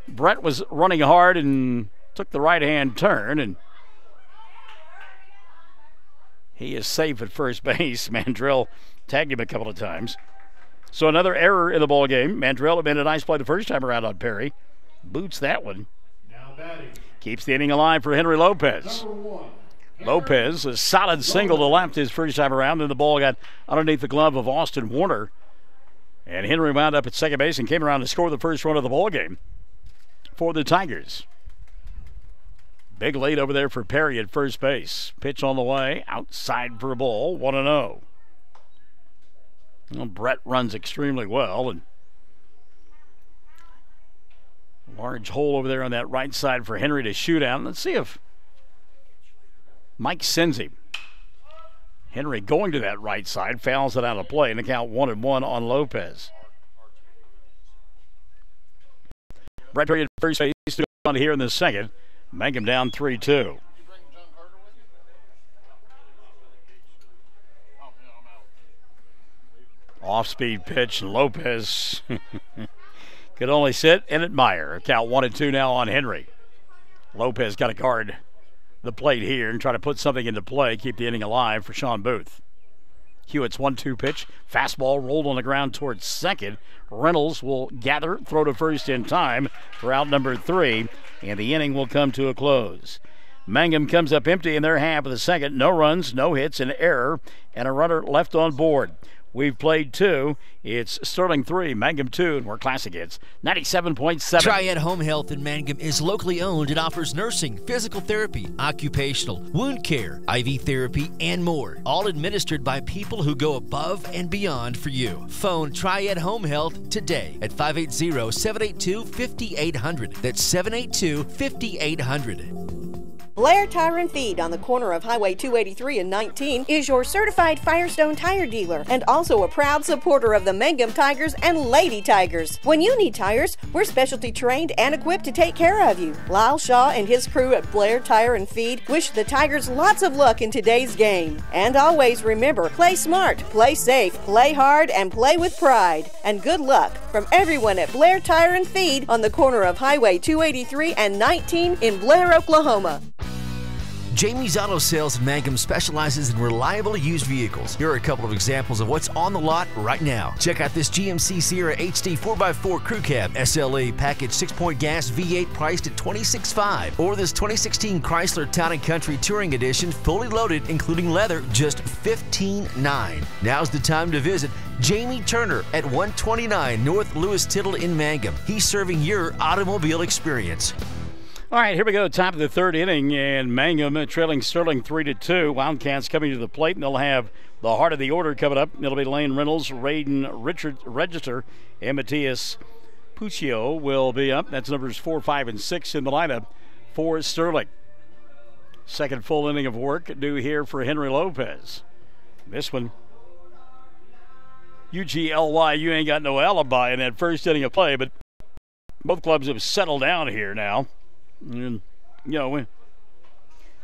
Brett was running hard and took the right-hand turn, and he is safe at first base. Mandrell tagged him a couple of times. So another error in the ball game. Mandrell had made a nice play the first time around on Perry. Boots that one. Now batting. Keeps the inning alive for Henry Lopez. Number 1. Lopez, a solid single to left his first time around. Then the ball got underneath the glove of Austin Warner. And Henry wound up at second base and came around to score the first run of the ball game for the Tigers. Big lead over there for Perry at first base. Pitch on the way, outside for a ball, 1-0. Well, Brett runs extremely well, and large hole over there on that right side for Henry to shoot out. Let's see if Mike sends him. Henry going to that right side, fouls it out of play, and the count 1-1 on Lopez. Brett Perry at first base, still on here in the second. Mangum down 3-2. Off-speed pitch, and Lopez could only sit and admire. Count 1-2 now on Henry. Lopez got to guard the plate here and try to put something into play, keep the inning alive for Sean Booth. Hewitt's 1-2 pitch. Fastball rolled on the ground towards second. Reynolds will gather, throw to first in time for out number 3, and the inning will come to a close. Mangum comes up empty in their half of the second. No runs, no hits, an error, and a runner left on board. We've played 2. It's Sterling 3, Mangum 2, and we're Classic Hits 97.7. Triad Home Health in Mangum is locally owned and offers nursing, physical therapy, occupational, wound care, IV therapy, and more. All administered by people who go above and beyond for you. Phone Triad Home Health today at 580-782-5800. That's 782-5800. Blair Tire and Feed on the corner of Highway 283 and 19 is your certified Firestone tire dealer and also a proud supporter of the Mangum Tigers and Lady Tigers. When you need tires, we're specialty trained and equipped to take care of you. Lyle Shaw and his crew at Blair Tire and Feed wish the Tigers lots of luck in today's game. And always remember, play smart, play safe, play hard, and play with pride. And good luck from everyone at Blair Tire and Feed on the corner of Highway 283 and 19 in Blair, Oklahoma. Jamie's Auto Sales in Mangum specializes in reliable used vehicles. Here are a couple of examples of what's on the lot right now. Check out this GMC Sierra HD 4x4 Crew Cab SLE package 6-point gas V8 priced at $26,500. Or this 2016 Chrysler Town & Country Touring Edition fully loaded including leather just $15,900. Now's the time to visit Jamie Turner at 129 North Lewis Tittle in Mangum. He's serving your automobile experience. All right, here we go. Top of the third inning, and Mangum trailing Sterling 3-2. Wildcats coming to the plate, and they'll have the heart of the order coming up. It'll be Lane Reynolds, Raiden Register, and Matias Puccio will be up. That's numbers 4, 5, and 6 in the lineup for Sterling. Second full inning of work due here for Henry Lopez. This one, UGLY, you ain't got no alibi in that first inning of play, but both clubs have settled down here now. And, you know, a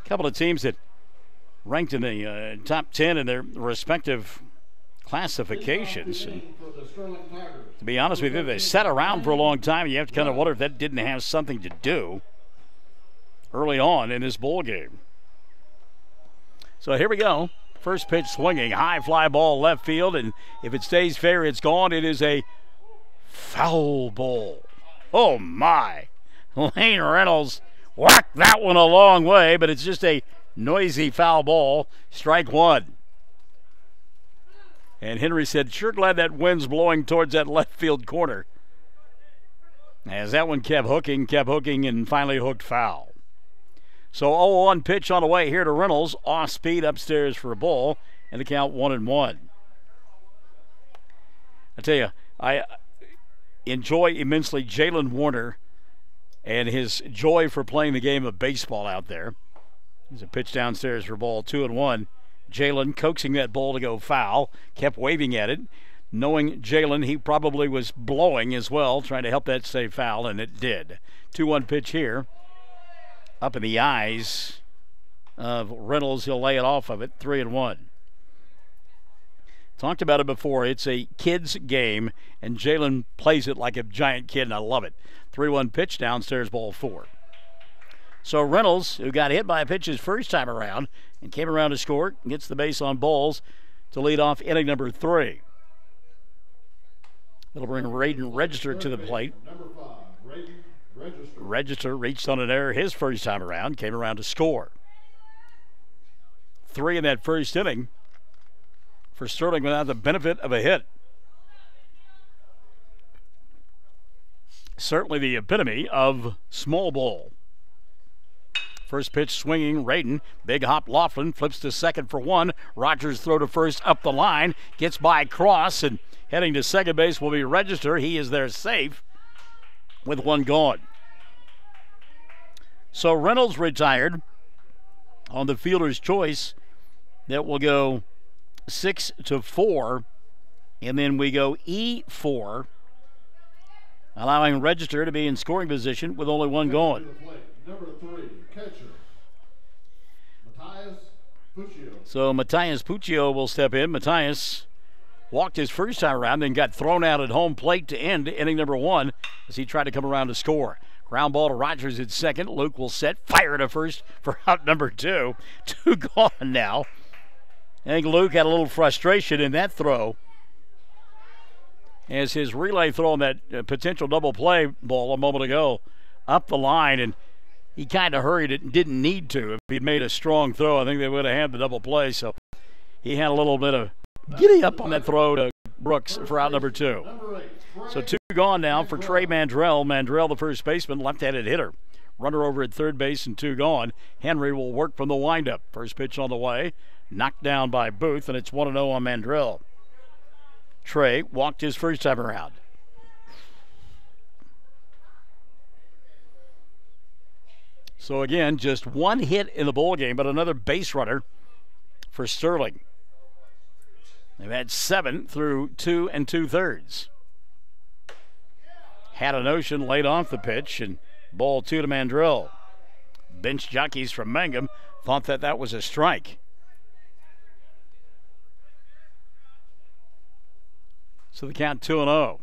couple of teams that ranked in the top 10 in their respective classifications. And For the Sterling Tigers. to be honest with you, they sat around for a long time. You have to kind of wonder if that didn't have something to do early on in this bowl game. So here we go. First pitch swinging, high fly ball left field, and if it stays fair, it's gone. It is a foul ball. Oh my. Lane Reynolds whacked that one a long way, but it's just a noisy foul ball. Strike one. And Henry said, sure glad that wind's blowing towards that left field corner. As that one kept hooking, and finally hooked foul. So 0-1 pitch on the way here to Reynolds. Off speed upstairs for a ball, and the count 1-1. I tell you, I enjoy immensely Jalen Warner and his joy for playing the game of baseball out there. There's a pitch downstairs for ball, 2-1. Jalen coaxing that ball to go foul, kept waving at it. Knowing Jalen, he probably was blowing as well, trying to help that stay foul, and it did. 2-1 pitch here. Up in the eyes of Reynolds. He'll lay it off of it, 3-1. Talked about it before. It's a kid's game, and Jalen plays it like a giant kid, and I love it. 3-1 pitch downstairs, ball 4. So Reynolds, who got hit by a pitch his first time around and came around to score, gets the base on balls to lead off inning number 3. That'll bring Raiden Register to the plate. Number 5, Register. Register reached on an error his first time around, came around to score. 3 in that first inning for Sterling without the benefit of a hit. Certainly the epitome of small ball. First pitch swinging, Raiden. Big hop, Laughlin flips to second for 1. Rogers throw to first up the line. Gets by Cross, and heading to second base will be Register. He is there safe with 1 gone. So Reynolds retired on the fielder's choice. That will go 6-4. And then we go E4, allowing Register to be in scoring position with only 1 gone. Number 3, catcher, Matthias Puccio. So Matthias Puccio will step in. Matthias walked his first time around, then got thrown out at home plate to end inning number 1 as he tried to come around to score. Ground ball to Rogers at second. Luke will set, fire to first for out number 2. 2 gone now. I think Luke had a little frustration in that throw as his relay throw on that potential double play ball a moment ago up the line, and he kind of hurried it and didn't need to. If he'd made a strong throw, I think they would have had the double play. So he had a little bit of giddy up on that throw to Brooks for out number 2. So 2 gone now for Trey Mandrell. Mandrell, the first baseman, left-handed hitter. Runner over at third base and 2 gone. Henry will work from the windup. First pitch on the way. Knocked down by Booth, and it's 1-0 on Mandrell. Trey walked his first time around. So again, just 1 hit in the bowl game, but another base runner for Sterling. They've had 7 through 2 2/3. Had a notion, laid off the pitch, and ball 2 to Mandrell. Bench jockeys from Mangum thought that was a strike. So the count 2-0.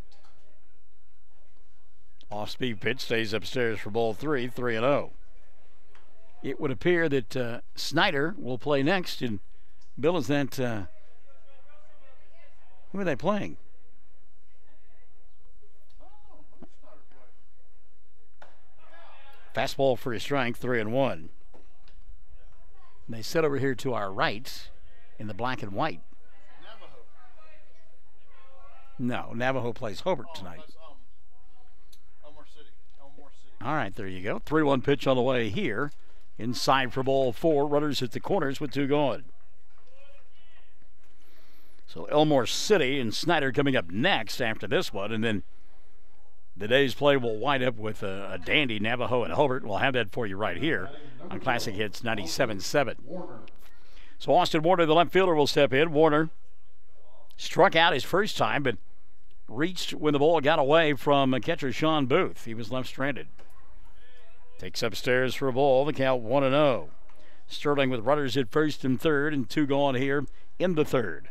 Off-speed pitch stays upstairs for ball 3, 3-0. It would appear that Snyder will play next. And Bill, is that who are they playing? Fastball for a strike, 3-1. They sit over here to our right in the black and white. No, Navajo plays Hobart tonight. Elmore City. All right, there you go. 3-1 pitch on the way here. Inside for ball 4. Runners at the corners with 2 gone. So Elmore City and Snyder coming up next after this one. And then the day's play will wind up with a dandy Navajo and Hobart. We'll have that for you right here on Classic Hits 97.7. So Austin Warner, the left fielder, will step in. Warner struck out his first time, but reached when the ball got away from catcher Sean Booth. He was left stranded. Takes upstairs for a ball. The count 1-0. Sterling with runners at first and third, and 2 gone here in the third.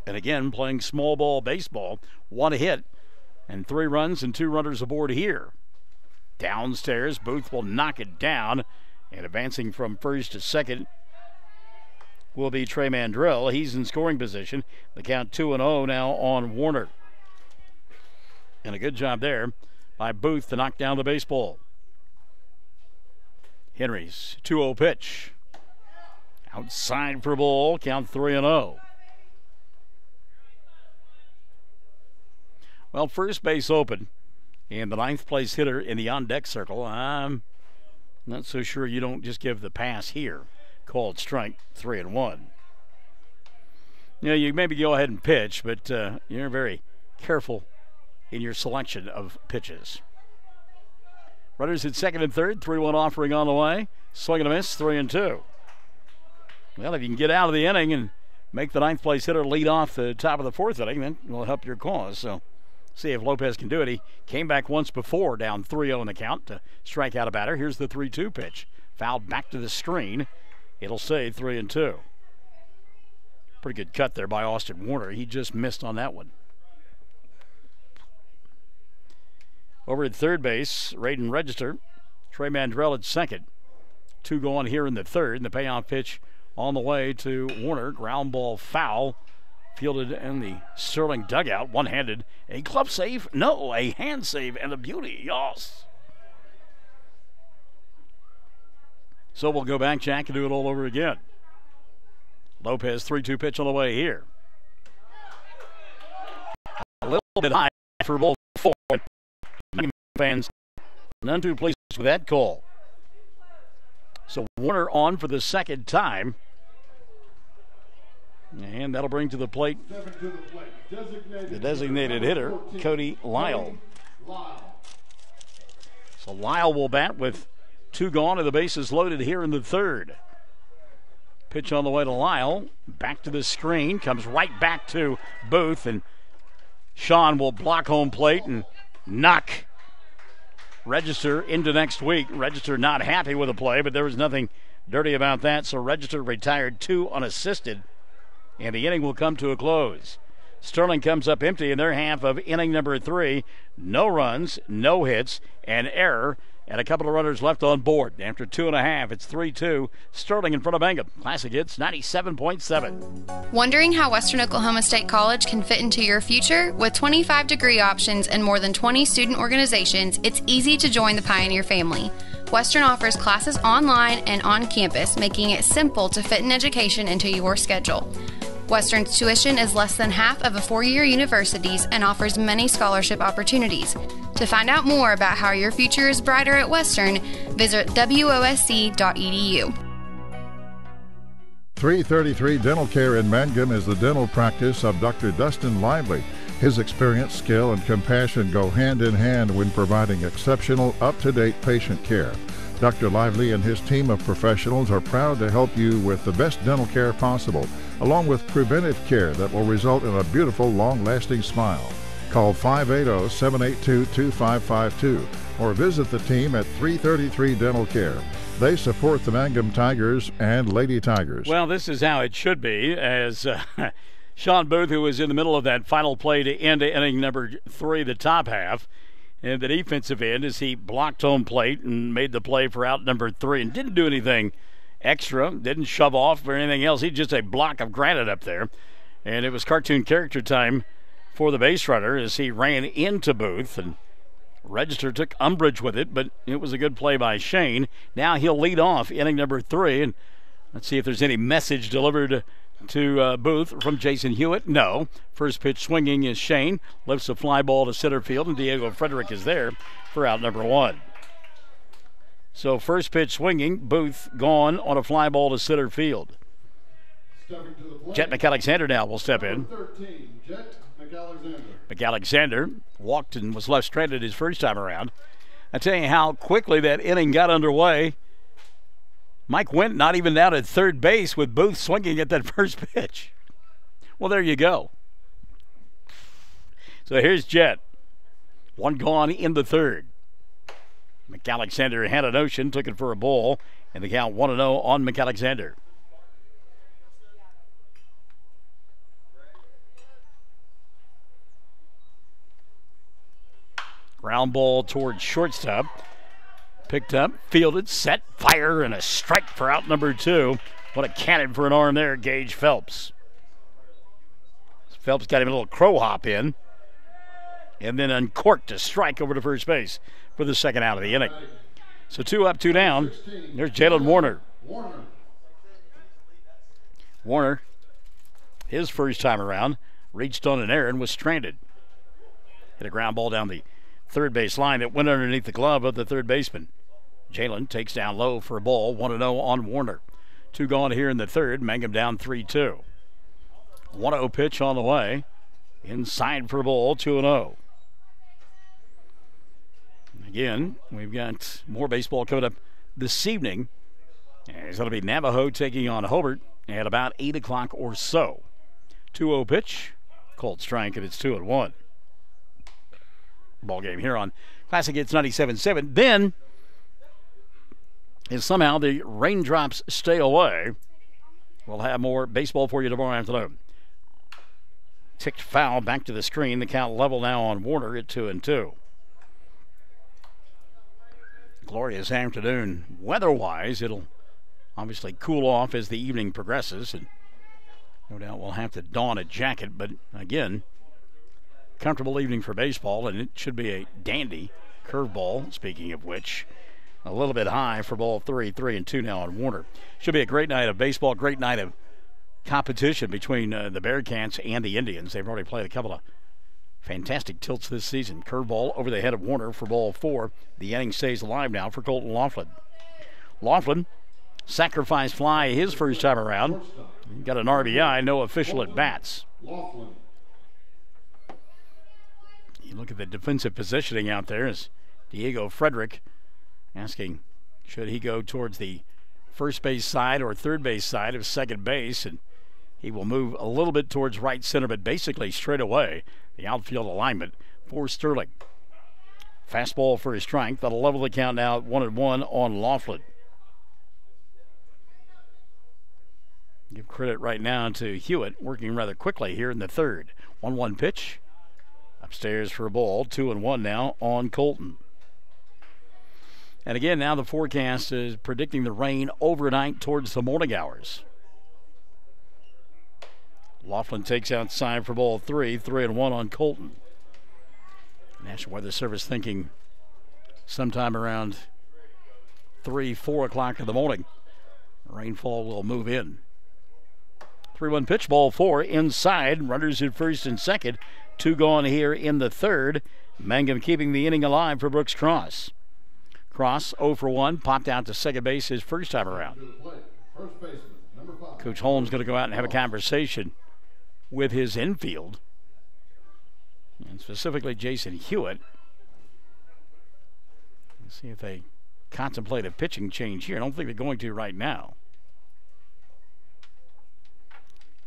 And again, playing small ball baseball. 1 hit and 3 runs and 2 runners aboard here. Downstairs, Booth will knock it down. And advancing from first to second will be Trey Mandrell. He's in scoring position. The count 2-0 now on Warner. And a good job there by Booth to knock down the baseball. Henry's 2-0 pitch. Outside for ball, count 3-0. Well, first base open, and the 9th place hitter in the on-deck circle. I'm not so sure you don't just give the pass here. Called strike, 3-1. You maybe go ahead and pitch, but you're very careful in your selection of pitches. Runners at second and third, 3-1 offering on the way. Swing and a miss, 3-2. Well, if you can get out of the inning and make the 9th place hitter lead off the top of the 4th inning, that will help your cause. So see if Lopez can do it. He came back once before, down 3-0 in the count to strike out a batter. Here's the 3-2 pitch. Fouled back to the screen. It'll stay 3-2. Pretty good cut there by Austin Warner. He just missed on that one. Over at third base, Raiden Register. Trey Mandrell at second. 2 going here in the third. And the payoff pitch on the way to Warner. Ground ball foul. Fielded in the Sterling dugout. One-handed. A glove save? No, a hand save and a beauty. Yes. So we'll go back, Jack, and do it all over again. Lopez 3-2 pitch on the way here. A little bit high for ball 4. Fans none too pleased with that call. So Warner on for the second time. And that'll bring to the plate the designated hitter, Cody Lyle. So Lyle will bat with 2 gone and the bases loaded here in the third. Pitch on the way to Lyle. Back to the screen. Comes right back to Booth. And Sean will block home plate and knock Register into next week. Register not happy with the play, but there was nothing dirty about that. So Register retired 2 unassisted. And the inning will come to a close. Sterling comes up empty in their half of inning number 3. No runs, no hits, an error, and a couple of runners left on board. After 2.5, it's 3-2. Sterling in front of Mangum. Classic Hits 97.7. Wondering how Western Oklahoma State College can fit into your future? With 25 degree options and more than 20 student organizations, it's easy to join the Pioneer family. Western offers classes online and on campus, making it simple to fit an education into your schedule. Western's tuition is less than half of a 4-year university's and offers many scholarship opportunities. To find out more about how your future is brighter at Western, visit wosc.edu. 333 Dental Care in Mangum is the dental practice of Dr. Dustin Lively. His experience, skill, and compassion go hand in hand when providing exceptional, up-to-date patient care. Dr. Lively and his team of professionals are proud to help you with the best dental care possible, along with preventive care that will result in a beautiful, long-lasting smile. Call 580-782-2552 or visit the team at 333 Dental Care. They support the Mangum Tigers and Lady Tigers. Well, this is how it should be, as Sean Booth, who was in the middle of that final play to end inning number 3, the top half, and the defensive end, as he blocked home plate and made the play for out number 3 and didn't do anything extra, didn't shove off or anything else. He just a block of granite up there. And it was cartoon character time for the base runner as he ran into Booth, and Register took umbrage with it, but it was a good play by Shane. Now he'll lead off inning number 3, and let's see if there's any message delivered to Booth from Jason Hewitt. No. First pitch swinging is Shane. Lifts a fly ball to center field, and Diego Frederick is there for out number 1. So first pitch swinging, Booth gone on a fly ball to center field. Jet McAlexander now will step in. 13, Jet McAlexander. McAlexander walked and was left stranded his first time around. I tell you how quickly that inning got underway. Mike went not even down at third base with Booth swinging at that first pitch. Well, there you go. So here's Jet. 1 gone in the third. McAlexander had a notion, took it for a ball, and the count 1-0 on McAlexander. Ground ball towards shortstop. Picked up, fielded, set, fire, and a strike for out number 2. What a cannon for an arm there, Gage Phelps. Phelps got him a little crow hop in, and then uncorked a strike over to first base for the second out of the inning. So 2 up, 2 down. There's Jalen Warner. Warner, his first time around, reached on an error and was stranded. Hit a ground ball down the third base line that went underneath the glove of the third baseman. Jalen takes down low for a ball, 1-0 on Warner. 2 gone here in the third. Mangum down 3-2. 1-0 pitch on the way. Inside for a ball, 2-0. Again, we've got more baseball coming up this evening. It's going to be Navajo taking on Hobart at about 8 o'clock or so. 2-0 pitch. Cold strike, and it's 2-1. Ball game here on Classic Hits 97.7. Then, if somehow the raindrops stay away, we'll have more baseball for you tomorrow afternoon. Ticked foul back to the screen. The count level now on Warner at 2-2. Glorious afternoon weather-wise. It'll obviously cool off as the evening progresses, and no doubt we'll have to don a jacket, but again, comfortable evening for baseball, and it should be a dandy curveball, speaking of which. A little bit high for ball 3, 3-2 now on Warner. Should be a great night of baseball, great night of competition between the Bearcats and the Indians. They've already played a couple of fantastic tilts this season. Curveball over the head of Warner for ball 4. The inning stays alive now for Colton Laughlin. Laughlin, sacrifice fly his first time around. He got an RBI, no official at bats. You look at the defensive positioning out there as Diego Frederick asking, should he go towards the first base side or third base side of second base, and he will move a little bit towards right center, but basically straight away the outfield alignment for Sterling. Fastball for his strike. That'll level the count now at 1-1 on Laughlin. Give credit right now to Hewitt, working rather quickly here in the third. 1-1 pitch. Upstairs for a ball. 2-1 now on Colton. And again, now the forecast is predicting the rain overnight towards the morning hours. Laughlin takes outside for ball 3, 3-1 on Colton. National Weather Service thinking sometime around 3, 4 o'clock in the morning, rainfall will move in. 3-1 pitch, ball 4, inside. Runners at first and second. 2 gone here in the third. Mangum keeping the inning alive for Brooks Cross. Cross 0 for 1, popped out to second base his first time around. Coach Holmes going to go out and have a conversation with his infield, and specifically Jason Hewitt. Let's see if they contemplate a pitching change here. I don't think they're going to right now.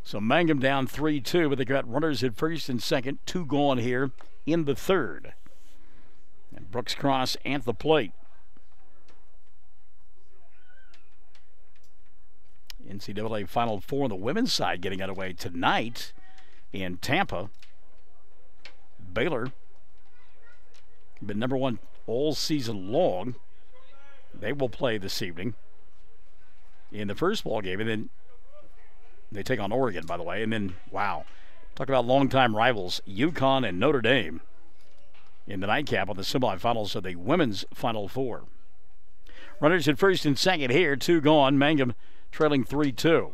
So Mangum down 3-2, but they got runners at first and second. 2 gone here in the third. And Brooks Cross at the plate. NCAA Final Four on the women's side getting underway tonight in Tampa. Baylor, been number 1 all season long. They will play this evening in the first ball game, and then they take on Oregon, by the way. And then, wow, talk about longtime rivals, UConn and Notre Dame in the nightcap on the semifinals of the women's Final Four. Runners at first and second here, 2 gone. Mangum trailing 3-2.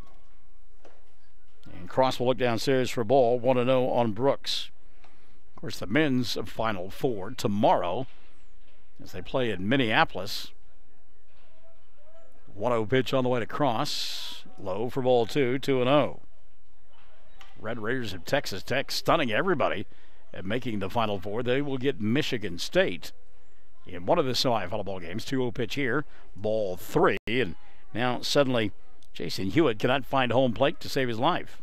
And Cross will look downstairs for a ball, 1-0 on Brooks. Of course, the men's Final Four tomorrow as they play in Minneapolis. 1-0 pitch on the way to Cross. Low for ball 2, 2-0. Red Raiders of Texas Tech stunning everybody and making the Final Four. They will get Michigan State in one of the semifinal ball games. 2-0 pitch here, ball 3, and now suddenly Jason Hewitt cannot find home plate to save his life.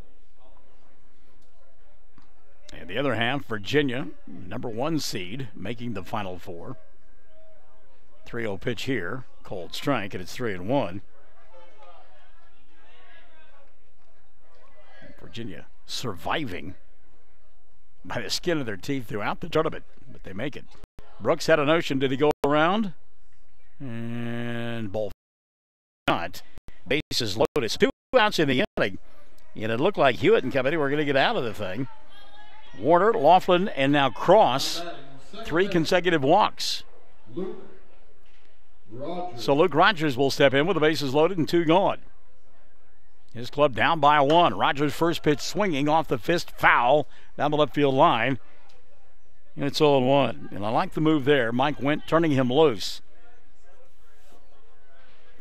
And the other half, Virginia, number 1 seed, making the Final Four. 3-0 pitch here, cold strike, and it's 3-1. Virginia surviving by the skin of their teeth throughout the tournament, but they make it. Brooks had a notion. Did he go around? And ball not. Bases loaded. It's 2 outs in the inning. And it looked like Hewitt and company were going to get out of the thing. Warner, Laughlin, and now Cross. 3 consecutive walks. So Luke Rogers will step in with the bases loaded and 2 gone. His club down by 1. Rogers' first pitch swinging off the fist, foul down the left field line. And it's 0-1. And I like the move there. Mike went turning him loose.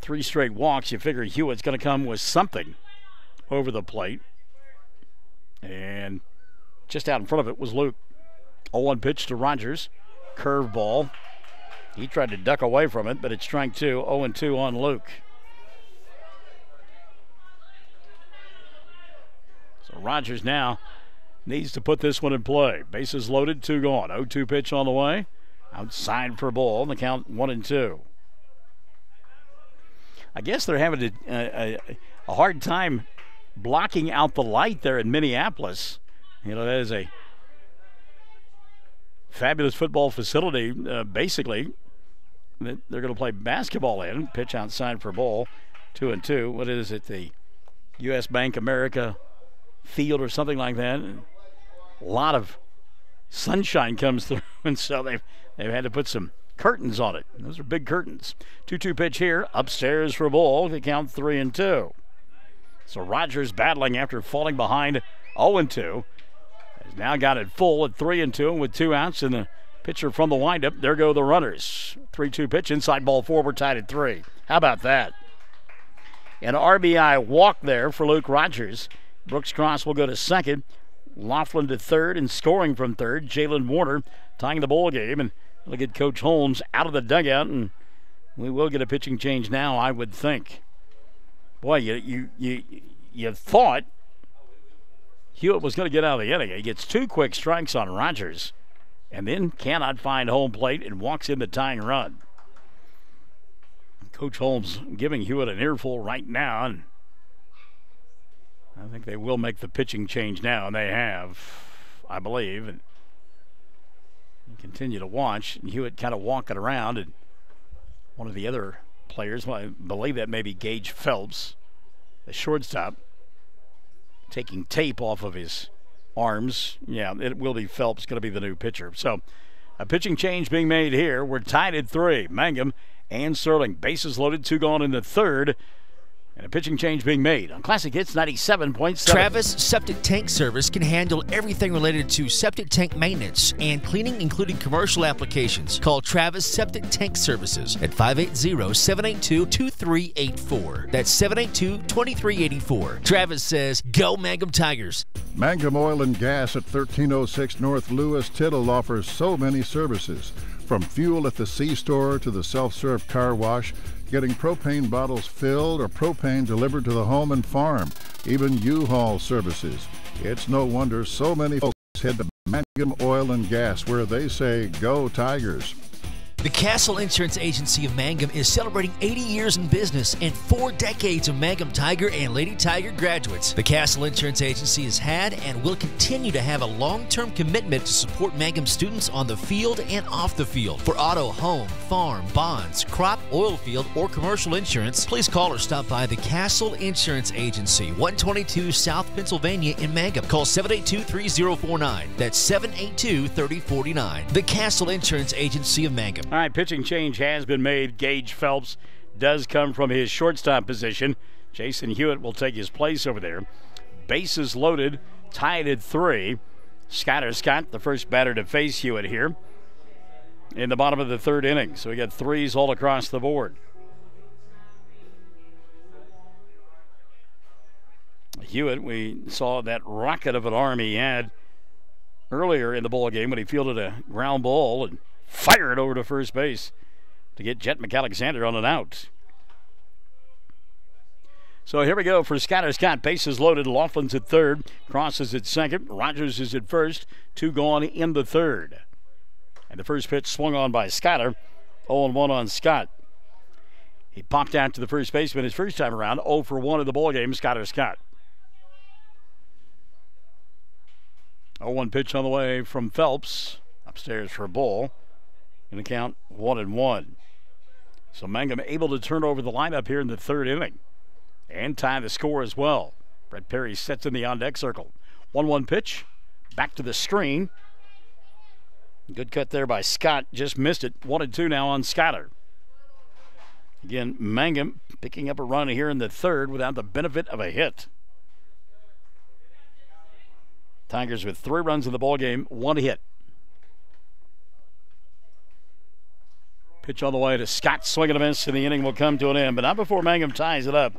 3 straight walks. You figure Hewitt's going to come with something over the plate. And just out in front of it was Luke. 0-1 pitch to Rogers. Curveball. He tried to duck away from it, but it's strike 2. 0-2 on Luke. So Rogers now needs to put this one in play. Bases loaded, 2 gone. 0-2 pitch on the way. Outside for ball. The count 1-2. I guess they're having a hard time blocking out the light there in Minneapolis. You know, that is a fabulous football facility, basically, that they're going to play basketball in. Pitch outside for ball, 2-2. What is it, the U.S. Bank America Field or something like that? And a lot of sunshine comes through, and so they've had to put some curtains on it. Those are big curtains. 2-2 pitch here, upstairs for ball. They count 3-2. So Rogers battling after falling behind 0-2. Has now got it full at 3-2 with 2 outs and the pitcher from the windup. There go the runners. 3-2 pitch, inside ball 4. We're tied at 3. How about that? An RBI walk there for Luke Rogers. Brooks Cross will go to second. Laughlin to third and scoring from third. Jalen Warner tying the ball game. And look at Coach Holmes out of the dugout, and we will get a pitching change now, I would think. Boy, you thought Hewitt was going to get out of the inning. He gets 2 quick strikes on Rogers and then cannot find home plate and walks in the tying run. Coach Holmes giving Hewitt an earful right now, and I think they will make the pitching change now, and they have, I believe. And continue to watch. Hewitt kind of walking around, and one of the other players, well, I believe that may be Gage Phelps, the shortstop, taking tape off of his arms. Yeah, it will be Phelps, going to be the new pitcher. So a pitching change being made here. We're tied at 3. Mangum and Sterling. Bases loaded, 2 gone in the third. And a pitching change being made on Classic Hits 97.7. Travis Septic Tank Service can handle everything related to septic tank maintenance and cleaning, including commercial applications. Call Travis Septic Tank Services at 580-782-2384. That's 782-2384. Travis says, go Mangum Tigers. Mangum Oil and Gas at 1306 North Lewis Tittle offers so many services. From fuel at the C-store to the self-serve car wash, getting propane bottles filled or propane delivered to the home and farm, even U-Haul services. It's no wonder so many folks head to Mangum Oil and Gas, where they say, go Tigers. The Castle Insurance Agency of Mangum is celebrating 80 years in business and 4 decades of Mangum Tiger and Lady Tiger graduates. The Castle Insurance Agency has had and will continue to have a long-term commitment to support Mangum students on the field and off the field. For auto, home, farm, bonds, crop, oil field, or commercial insurance, please call or stop by the Castle Insurance Agency, 122 South Pennsylvania in Mangum. Call 782-3049. That's 782-3049. The Castle Insurance Agency of Mangum. All right, pitching change has been made. Gage Phelps does come from his shortstop position. Jason Hewitt will take his place over there. Bases loaded, tied at 3. Skyler Scott, the first batter to face Hewitt here in the bottom of the third inning. So we got 3s all across the board. Hewitt, we saw that rocket of an arm he had earlier in the ball game when he fielded a ground ball and fired over to first base to get Jet McAlexander on an out. So here we go for Skyler Scott. Bases loaded. Laughlin's at third. Cross is at second. Rogers is at first. 2 gone in the third. And the first pitch swung on by Skyler. 0-1 on Scott. He popped out to the first baseman his first time around. 0 for 1 in the ball game. Skyler Scott. 0-1 pitch on the way from Phelps. Upstairs for a ball. in the count 1-1. So Mangum able to turn over the lineup here in the third inning and tie the score as well. Brett Perry sets in the on-deck circle. 1-1 pitch, back to the screen. Good cut there by Scott, just missed it. 1-2 now on Skyler. Again, Mangum picking up a run here in the third without the benefit of a hit. Tigers with 3 runs in the ballgame, 1 hit. Pitch on the way to Scott, swing and a miss, and the inning will come to an end. But not before Mangum ties it up.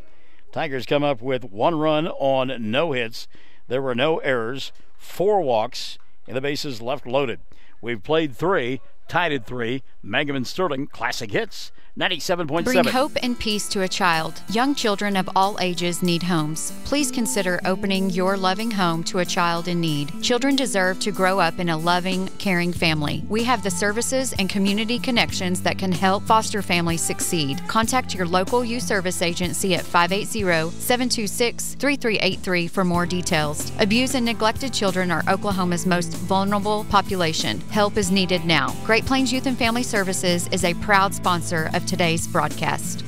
Tigers come up with 1 run on no hits. There were no errors, 4 walks, and the bases left loaded. We've played 3, tied at 3. Mangum and Sterling, classic hits. 97.7. Bring hope and peace to a child. Young children of all ages need homes. Please consider opening your loving home to a child in need. Children deserve to grow up in a loving, caring family. We have the services and community connections that can help foster families succeed. Contact your local youth service agency at 580-726-3383 for more details. Abused and neglected children are Oklahoma's most vulnerable population. Help is needed now. Great Plains Youth and Family Services is a proud sponsor of today's broadcast.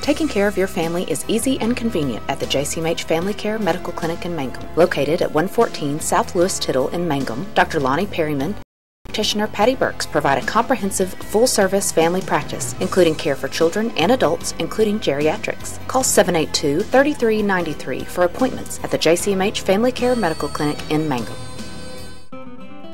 Taking care of your family is easy and convenient at the JCMH Family Care Medical Clinic in Mangum. Located at 114 South Lewis Tittle in Mangum, Dr. Lonnie Perryman, practitioner Patty Burks provide a comprehensive, full-service family practice, including care for children and adults, including geriatrics. Call 782-3393 for appointments at the JCMH Family Care Medical Clinic in Mangum.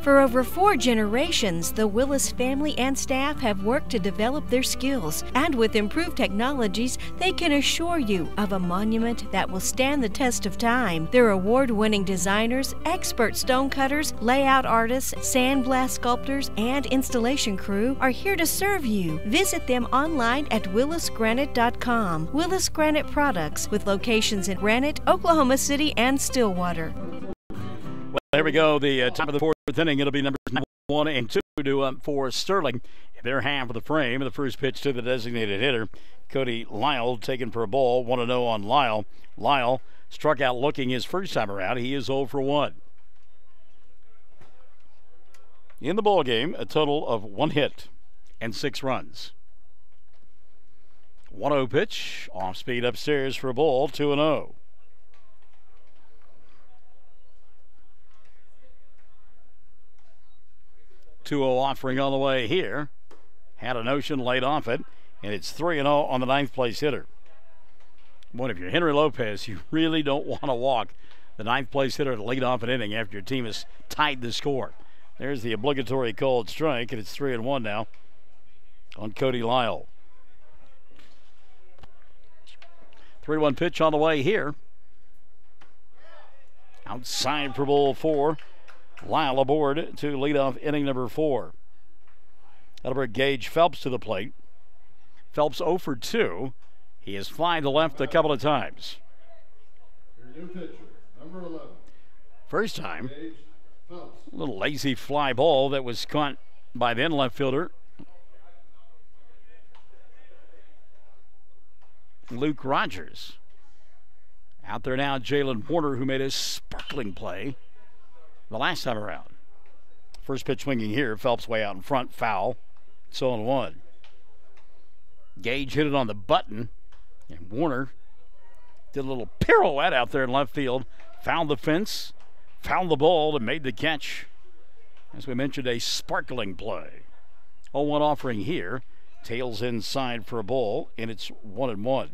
For over 4 generations, the Willis family and staff have worked to develop their skills, and with improved technologies, they can assure you of a monument that will stand the test of time. Their award-winning designers, expert stone cutters, layout artists, sandblast sculptors, and installation crew are here to serve you. Visit them online at willisgranite.com. Willis Granite Products, with locations in Granite, Oklahoma City, and Stillwater. Well, there we go. The top of the 4th inning. It'll be numbers 1 and 2 for Sterling. Their half of the frame. The first pitch to the designated hitter, Cody Lyle, taken for a ball. 1-0 on Lyle. Lyle struck out looking his first time around. He is 0 for 1. In the ball game, a total of 1 hit and 6 runs. 1-0 pitch, off speed upstairs for a ball. 2-0. 2-0 offering on the way here. Had a notion laid off it, and it's 3-0 on the 9th place hitter. Boy, if you're Henry Lopez, you really don't want to walk the 9th place hitter to lead off an inning after your team has tied the score. There's the obligatory called strike, and it's 3-1 now on Cody Lyle. 3-1 pitch on the way here. Outside for ball 4. Lyle aboard to lead off inning number 4. That'll bring Gage Phelps to the plate. Phelps 0 for 2. He has flied to left a couple of times. Your new pitcher, number 11. First time, Gage Phelps. a little lazy fly ball that was caught by then left fielder Luke Rogers. Out there now, Jalen Warner, who made a sparkling play the last time around. First pitch swinging here. Phelps way out in front. Foul. It's 0-1. Gage hit it on the button. And Warner did a little pirouette out there in left field. Found the fence. Found the ball and made the catch. As we mentioned, a sparkling play. 0-1 offering here. Tails inside for a ball. And it's 1-1.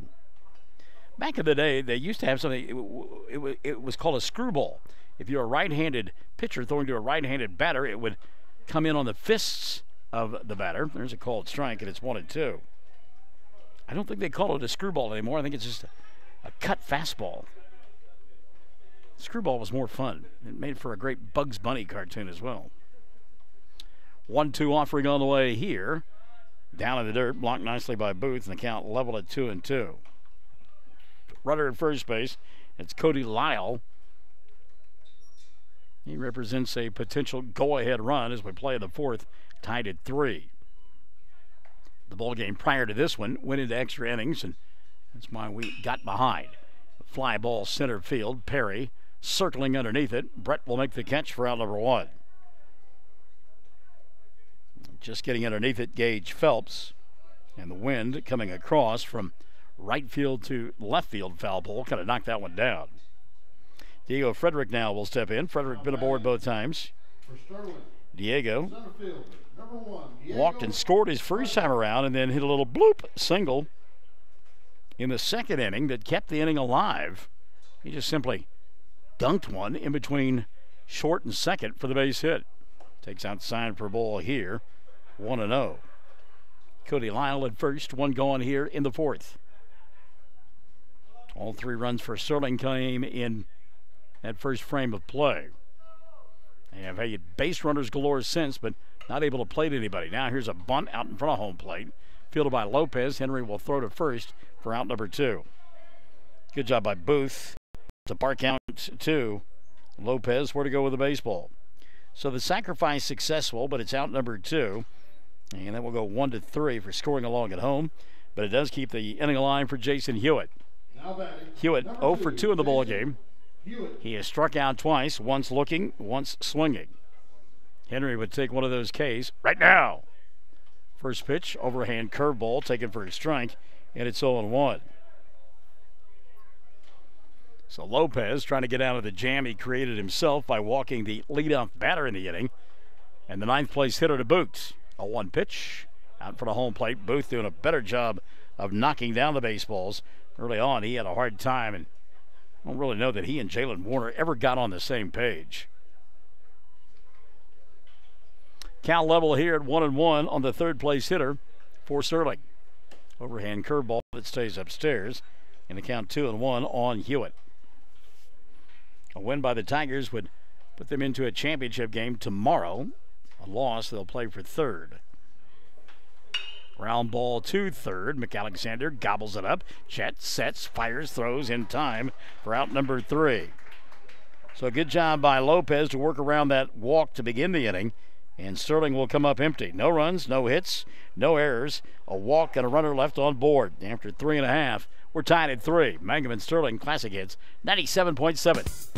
Back in the day, they used to have something. It was called a screwball. If you're a right-handed pitcher throwing to a right-handed batter, it would come in on the fists of the batter. There's a called strike, and it's 1-2. I don't think they call it a screwball anymore. I think it's just a cut fastball. Screwball was more fun. It made for a great Bugs Bunny cartoon as well. 1-2 offering on the way here. Down in the dirt, blocked nicely by Booth, and the count level at 2-2. Runner at first base. It's Cody Lyle. He represents a potential go-ahead run as we play the 4th, tied at 3. The ball game prior to this one went into extra innings, and that's why we got behind. Fly ball center field. Perry circling underneath it. Brett will make the catch for out number 1. Just getting underneath it, Gage Phelps. And the wind coming across from right field to left field foul pole kind of knocked that one down. Diego Frederick now will step in. Frederick been aboard both times. Diego walked and scored his first time around and then hit a little bloop single in the second inning that kept the inning alive. He just simply dunked one in between short and second for the base hit. Takes outside for a ball here. 1-0. Cody Lyle at first, one gone here in the fourth. All three runs for Sterling came in that first frame of play. They have had base runners galore since, but not able to plate anybody. Now here's a bunt out in front of home plate. Fielded by Lopez. Henry will throw to first for out number 2. Good job by Booth. It's a bar count 2. Lopez, where to go with the baseball. So the sacrifice successful, but it's out number 2. And then we'll go 1-3 for scoring along at home. But it does keep the inning alive for Jason Hewitt. Hewitt 0 for 2 in the ball game. He has struck out twice, once looking, once swinging. Henry would take one of those Ks right now. First pitch, overhand curveball taken for a strike, and it's 0-1. So Lopez trying to get out of the jam he created himself by walking the leadoff batter in the inning. And the ninth place hitter to boot. A 1 pitch out for the home plate. Booth doing a better job of knocking down the baseballs. Early on, he had a hard time, and I don't really know that he and Jalen Warner ever got on the same page. Count level here at 1-1 on the third place hitter for Sterling. Overhand curveball that stays upstairs, and the count 2-1 on Hewitt. A win by the Tigers would put them into a championship game tomorrow. A loss, they'll play for third. Ground ball to third. McAlexander gobbles it up. Chet sets, fires, throws in time for out number 3. So good job by Lopez to work around that walk to begin the inning. And Sterling will come up empty. No runs, no hits, no errors. A walk and a runner left on board. After 3.5, we're tied at 3. Mangum and Sterling Classic Hits 97.7.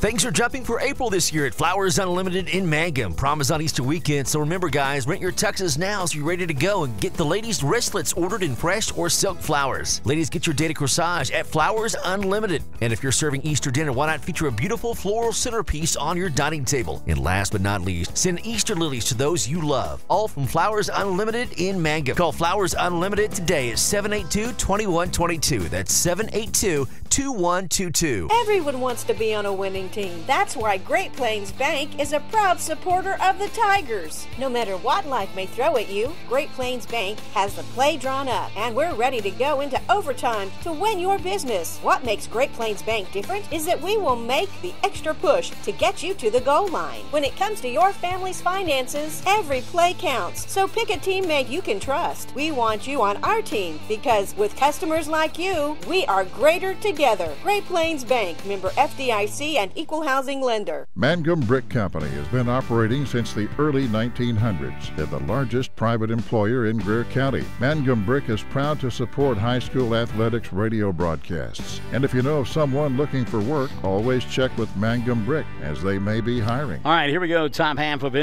Things are jumping for April this year at Flowers Unlimited in Mangum. Prom is on Easter weekend, so remember guys, rent your tuxes now so you're ready to go and get the ladies' wristlets ordered in fresh or silk flowers. Ladies, get your data corsage at Flowers Unlimited. And if you're serving Easter dinner, why not feature a beautiful floral centerpiece on your dining table? And last but not least, send Easter lilies to those you love. All from Flowers Unlimited in Mangum. Call Flowers Unlimited today at 782-2122. That's 782-2122. Everyone wants to be on a winning team. That's why Great Plains Bank is a proud supporter of the Tigers. No matter what life may throw at you, Great Plains Bank has the play drawn up, and we're ready to go into overtime to win your business. What makes Great Plains Bank different is that we will make the extra push to get you to the goal line. When it comes to your family's finances, every play counts. So pick a teammate you can trust. We want you on our team because with customers like you, we are greater together. Great Plains Bank, member FDIC and equal housing lender. Mangum Brick Company has been operating since the early 1900s. They're the largest private employer in Greer County. Mangum Brick is proud to support high school athletics radio broadcasts. And if you know of someone looking for work, always check with Mangum Brick, as they may be hiring. All right, here we go. Bottom half of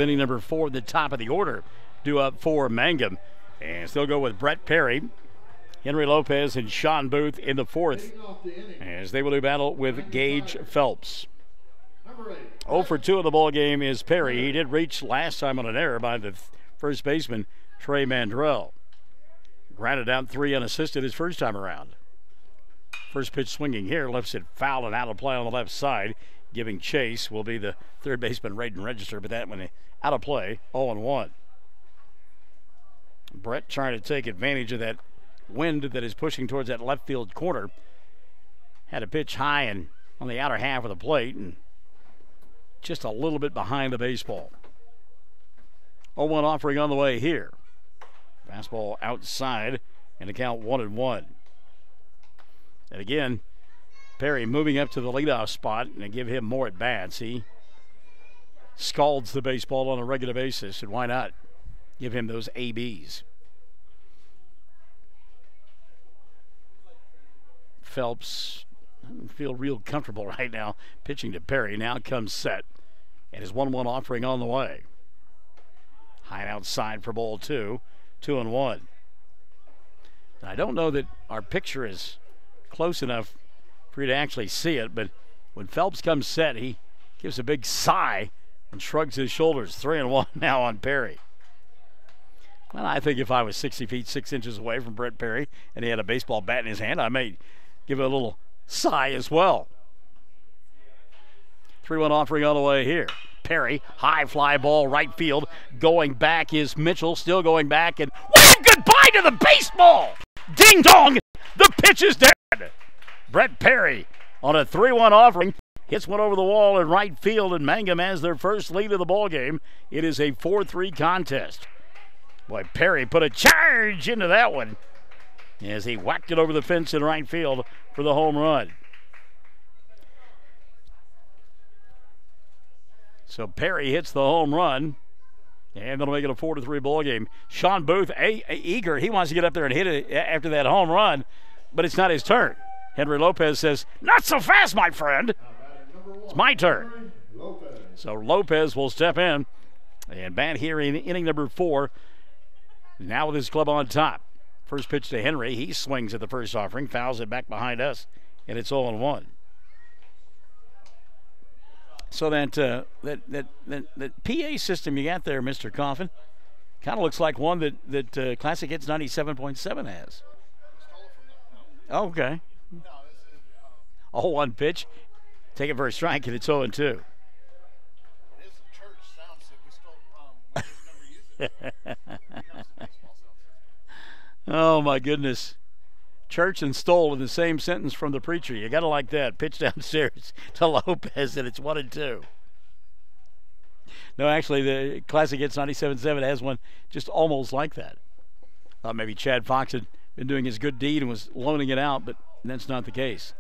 inning number 4, the top of the order, due up for Mangum. And still go with Brett Perry, Henry Lopez, and Sean Booth in the fourth, as they will do battle with Gage Phelps. 0 for 2 in the ball game is Perry. He did reach last time on an error by the first baseman, Trey Mandrell. Grounded out 3 unassisted his first time around. First pitch swinging here, lifts it foul and out of play on the left side. Giving chase will be the third baseman, Raiden Register, but that one out of play, 0-1. Brett trying to take advantage of that wind that is pushing towards that left field corner. Had a pitch high and on the outer half of the plate and just a little bit behind the baseball. 0-1 offering on the way here. Fastball outside and a count 1-1. And again, Perry moving up to the leadoff spot and they give him more at bats. He scalds the baseball on a regular basis, and why not give him those ABs? Phelps doesn't feel real comfortable right now pitching to Perry. Now comes set, and his 1-1 offering on the way. High outside for ball 2, 2-1. And I don't know that our picture is close enough for you to actually see it, but when Phelps comes set, he gives a big sigh and shrugs his shoulders. 3-1 now on Perry. Well, I think if I was 60 feet 6 inches away from Brett Perry and he had a baseball bat in his hand, I may give it a little sigh as well. 3-1 offering on the way here. Perry, high fly ball, right field. Going back is Mitchell, still going back, and wave goodbye to the baseball! Ding dong! The pitch is dead! Brett Perry on a 3-1 offering. Hits one over the wall in right field, and Mangum has their first lead of the ball game. It is a 4-3 contest. Boy, Perry put a charge into that one as he whacked it over the fence in right field for the home run. So Perry hits the home run, and that'll make it a 4-3 ball game. Sean Booth, eager. He wants to get up there and hit it after that home run, but it's not his turn. Henry Lopez says, "Not so fast, my friend. It's my turn." So Lopez will step in and bat here in inning number 4. Now with his club on top. First pitch to Henry. He swings at the first offering, fouls it back behind us, and it's 0-1. So that PA system you got there, Mr. Coffin, kind of looks like one that Classic Hits 97.7 has. Oh, okay. 0-1 pitch. Take it for a strike, and it's 0-2. It is a church sound set. We never use it. Oh, my goodness. Church and stole in the same sentence from the preacher. You got to like that. Pitch downstairs to Lopez, and it's 1-2. No, actually, the Classic Hits 97.7 has one just almost like that. Thought maybe Chad Fox had been doing his good deed and was loaning it out, but that's not the case.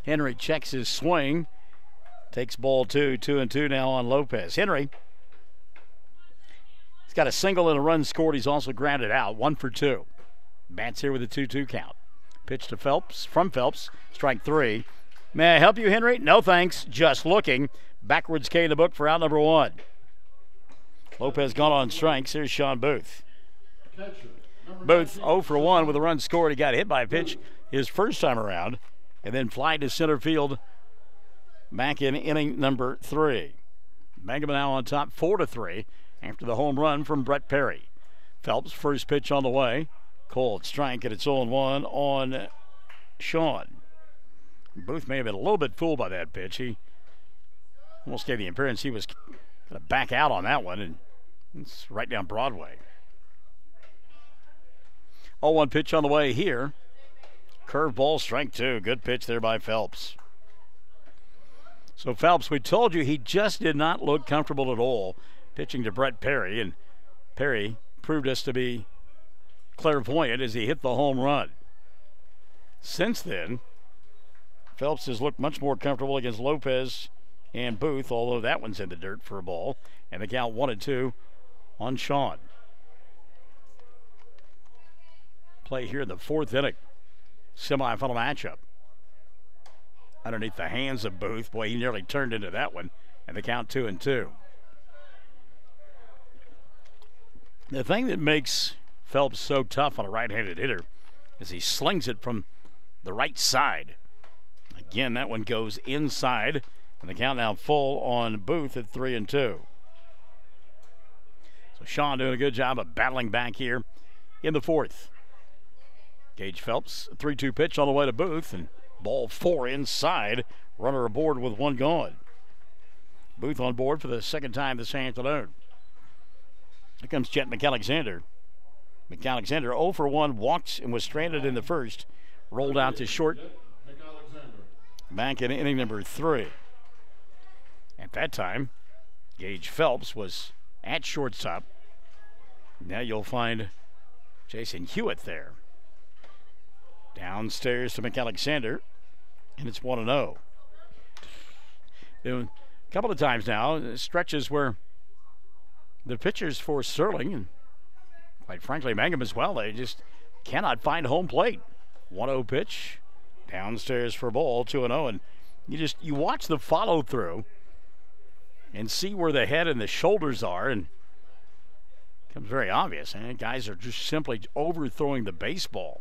Henry checks his swing. Takes ball 2, 2-2 now on Lopez. Henry, he's got a single and a run scored. He's also grounded out. 1 for 2. Bats here with a 2-2 count. Pitch to Phelps, from Phelps, strike 3. May I help you, Henry? No, thanks. Just looking. Backwards K in the book for out number 1. Lopez gone on strikes. Here's Sean Booth. Booth 0 for 1 with a run scored. He got hit by a pitch his first time around and then fly to center field back in inning number 3. Mangum now on top 4-3 after the home run from Brett Perry. Phelps, first pitch on the way. Cold strike, and it's 0-1 on Sean. Booth may have been a little bit fooled by that pitch. He almost gave the appearance he was going to back out on that one, and it's right down Broadway. 0-1 pitch on the way here. Curveball, strike 2. Good pitch there by Phelps. So Phelps, we told you he just did not look comfortable at all pitching to Brett Perry, and Perry proved us to be clairvoyant as he hit the home run. Since then, Phelps has looked much more comfortable against Lopez and Booth, although that one's in the dirt for a ball, and the count 1-2 on Sean. Play here in the 4th inning. Semifinal matchup. Underneath the hands of Booth. Boy, he nearly turned into that one, and the count 2-2. The thing that makes Phelps so tough on a right-handed hitter as he slings it from the right side. Again, that one goes inside, and the count now full on Booth at 3-2. So Sean doing a good job of battling back here in the 4th. Gage Phelps, 3-2 pitch on the way to Booth, and ball 4 inside. Runner aboard with 1 gone. Booth on board for the second time this afternoon. Here comes Chet McAlexander. McAlexander 0 for 1, walked and was stranded in the first. Rolled out to short back in inning number 3. At that time, Gage Phelps was at shortstop. Now you'll find Jason Hewitt there. Downstairs to McAlexander, and it's 1-0. A couple of times now, stretches where the pitchers for Sterling and quite frankly, Mangum as well, they just cannot find home plate. 1-0 pitch, downstairs for ball, 2-0, and you watch the follow through and see where the head and the shoulders are, and becomes very obvious. And guys are just simply overthrowing the baseball.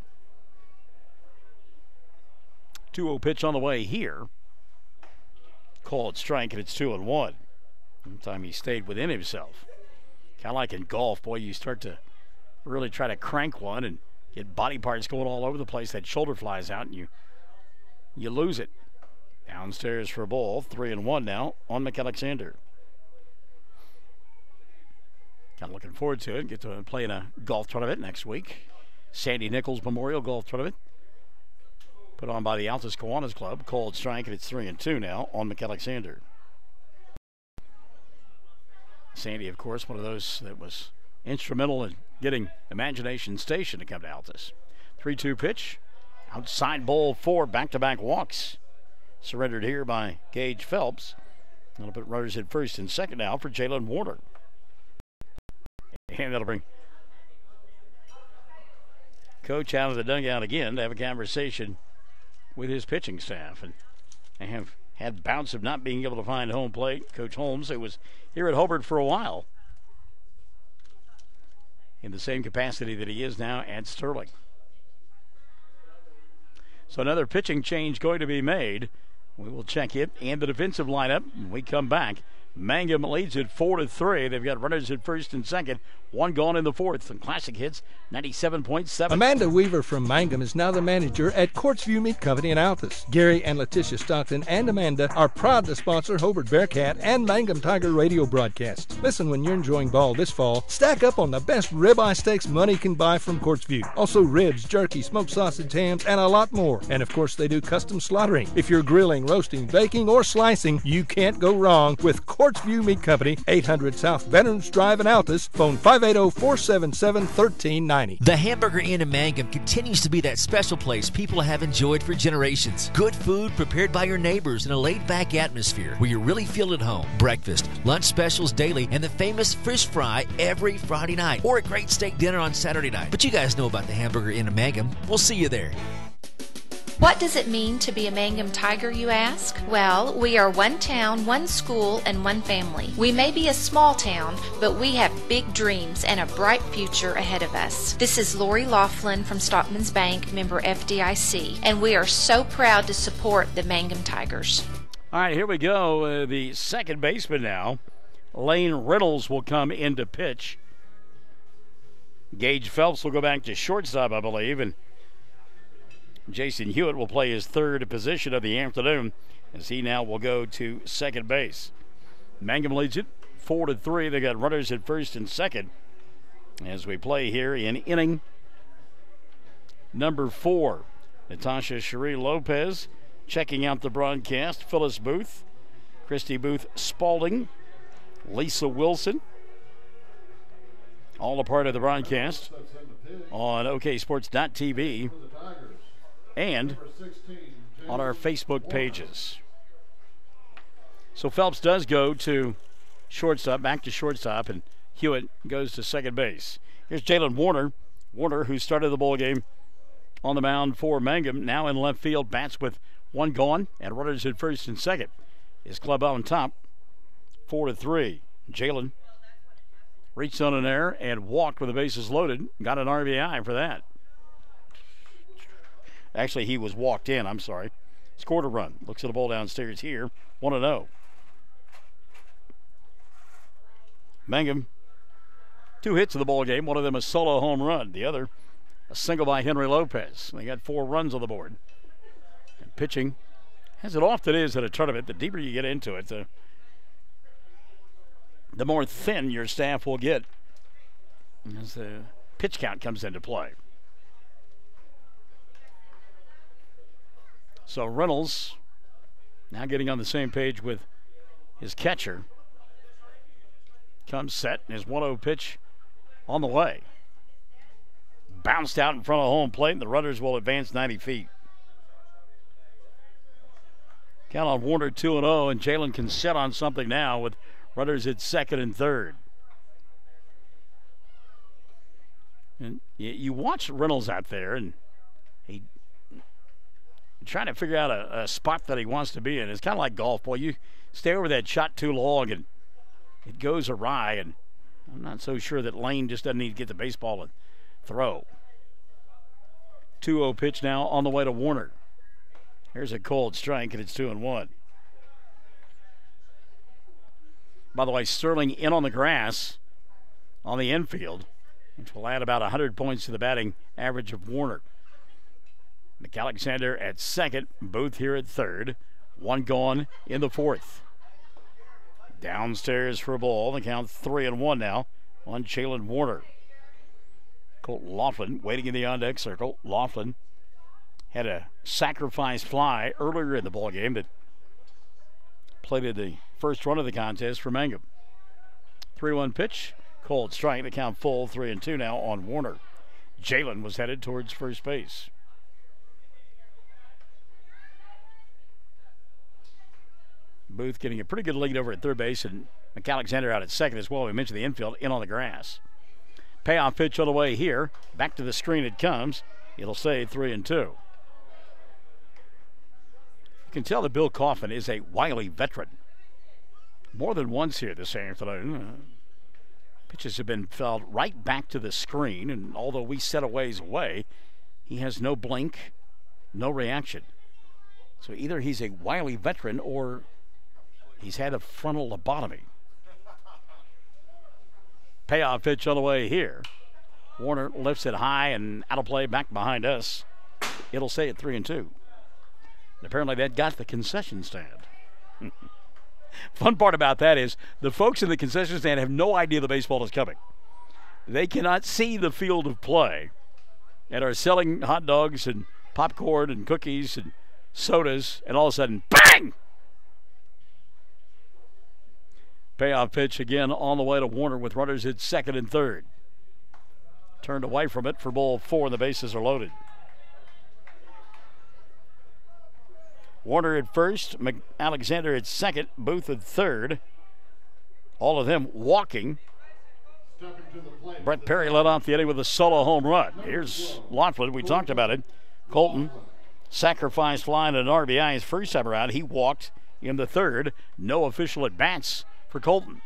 2-0 pitch on the way here. Called strike, and it's 2-1. One time he stayed within himself. Kind of like in golf, boy, you start to really try to crank one and get body parts going all over the place. That shoulder flies out, and you lose it. Downstairs for a ball. 3-1 now on McAlexander. Kind of looking forward to it. Get to play in a golf tournament next week. Sandy Nichols Memorial Golf Tournament. Put on by the Altus Kiwanis Club. Called strike, and it's 3-2 now on McAlexander. Sandy, of course, one of those that was instrumental in getting Imagination Station to come to Altus. 3-2 pitch. Outside ball 4. Back-to-back walks. Surrendered here by Gage Phelps. That'll put runners at first and second now for Jalen Warner. And that'll bring Coach out of the dugout again to have a conversation with his pitching staff. And they have had bouts of not being able to find home plate. Coach Holmes, who was here at Hobart for a while, in the same capacity that he is now at Sterling. So another pitching change going to be made. We will check it and the defensive lineup when we come back. Mangum leads it 4-3. They've got runners at first and second. One gone in the fourth. And Classic Hits 97.7. Amanda Weaver from Mangum is now the manager at Courtsview Meat Company in Altus. Gary and Letitia Stockton and Amanda are proud to sponsor Hobart Bearcat and Mangum Tiger radio broadcasts. Listen when you're enjoying ball this fall. Stack up on the best ribeye steaks money can buy from Courtsview. Also ribs, jerky, smoked sausage, hams, and a lot more. And of course they do custom slaughtering. If you're grilling, roasting, baking, or slicing, you can't go wrong with Courtsview Meat Company, 800 South Veterans Drive in Altus. Phone 580-477-1390. The Hamburger Inn in Mangum continues to be that special place people have enjoyed for generations. Good food prepared by your neighbors in a laid-back atmosphere where you really feel at home. Breakfast, lunch specials daily, and the famous fish fry every Friday night. Or a great steak dinner on Saturday night. But you guys know about the Hamburger Inn in Mangum. We'll see you there. What does it mean to be a Mangum Tiger, you ask? Well, we are one town, one school, and one family. We may be a small town, but we have big dreams and a bright future ahead of us. This is Lori Laughlin from Stockman's Bank, member FDIC, and we are so proud to support the Mangum Tigers. All right, here we go. The second baseman now, Lane Reynolds, will come into pitch. Gage Phelps will go back to shortstop, I believe, and Jason Hewitt will play his third position of the afternoon as he now will go to second base. Mangum leads it 4-3. They got runners at first and second as we play here in inning number 4. Natasha Cherie Lopez checking out the broadcast. Phyllis Booth, Christy Booth Spalding, Lisa Wilson, all a part of the broadcast on OKSports.tv and on our Facebook pages. So Phelps does go to shortstop, back to shortstop, and Hewitt goes to second base. Here's Jalen Warner. Warner, who started the ball game on the mound for Mangum, now in left field, bats with one gone and runners at first and second. His club on top, 4-3. Jalen reached on an error and walked with the bases loaded. Got an RBI for that. Actually, he was walked in, I'm sorry. Scored a run. Looks at the ball downstairs here. 1-0. Mangum, 2 hits in the ball game. One of them a solo home run. The other, a single by Henry Lopez. They got 4 runs on the board. And pitching, as it often is at a tournament, the deeper you get into it, the more thin your staff will get as the pitch count comes into play. So Reynolds now getting on the same page with his catcher. Comes set, and his 1-0 pitch on the way. Bounced out in front of home plate, and the runners will advance 90 feet. Count on Warner 2-0, and Jalen can set on something now with runners at second and third. And you watch Reynolds out there, and he trying to figure out a spot that he wants to be in. It's kind of like golf. Boy, you stay over that shot too long and it goes awry, and I'm not so sure that Lane just doesn't need to get the baseball and throw. 2-0 pitch now on the way to Warner. Here's a cold strike, and it's 2-1. By the way, Sterling in on the grass on the infield, which will add about 100 points to the batting average of Warner. McAlexander at second, Booth here at third. One gone in the fourth. Downstairs for a ball. The count 3-1 now on Jalen Warner. Colton Laughlin waiting in the on-deck circle. Laughlin had a sacrifice fly earlier in the ballgame that plated the first run of the contest for Mangum. 3-1 pitch. Cold strike. The count full. 3-2 now on Warner. Jalen was headed towards first base. Booth getting a pretty good lead over at third base, and McAlexander out at second as well. We mentioned the infield in on the grass. Payoff pitch on the way here. Back to the screen it comes. It'll stay 3-2. You can tell that Bill Coffin is a wily veteran. More than once here this afternoon. Pitches have been fouled right back to the screen, and although we set a ways away, he has no blink, no reaction. So either he's a wily veteran or he's had a frontal lobotomy. Payoff pitch on the way here. Warner lifts it high and out of play back behind us. It'll stay at 3-2. And apparently that got the concession stand. Fun part about that is the folks in the concession stand have no idea the baseball is coming. They cannot see the field of play and are selling hot dogs and popcorn and cookies and sodas, and all of a sudden, bang! Payoff pitch again on the way to Warner with runners at second and third. Turned away from it for ball 4, and the bases are loaded. Warner at first, Alexander at second, Booth at third. All of them walking. Brett Perry led off the inning with a solo home run. Here's Laughlin. We talked about it. Colton sacrificed fly and an RBI his first time around. He walked in the third. No official at bats for Colton.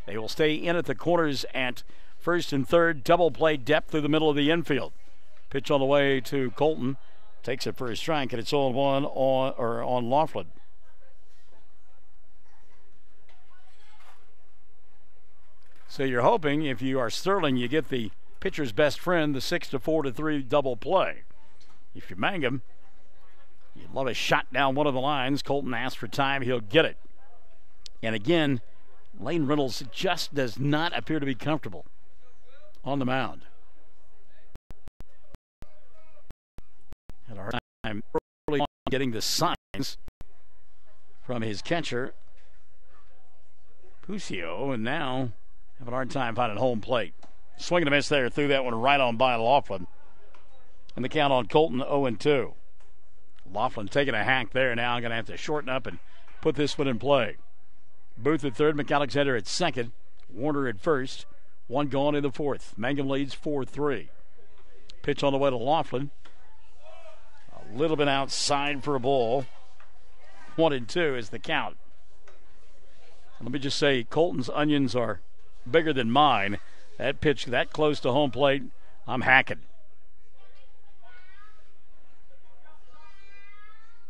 They will stay in at the corners at first and third. Double play depth through the middle of the infield. Pitch on the way to Colton. Takes it for a strike, and it's 0-1 on Laughlin. So you're hoping, if you are Sterling, you get the pitcher's best friend, the 6-4-3 double play. If you're Mangum, you'd love a shot down one of the lines. Colton asks for time. He'll get it. And again, Lane Reynolds just does not appear to be comfortable on the mound. Had a hard time early on getting the signs from his catcher, Pucio, and now having a hard time finding home plate. Swing and a miss there. Threw that one right on by Laughlin. And the count on Colton 0-2. Laughlin taking a hack there. Now I'm going to have to shorten up and put this one in play. Booth at third, McAlexander at second, Warner at first. One gone in the fourth. Mangum leads 4-3. Pitch on the way to Laughlin. A little bit outside for a ball. 1-2 is the count. Let me just say, Colton's onions are bigger than mine. That pitch that close to home plate, I'm hacking.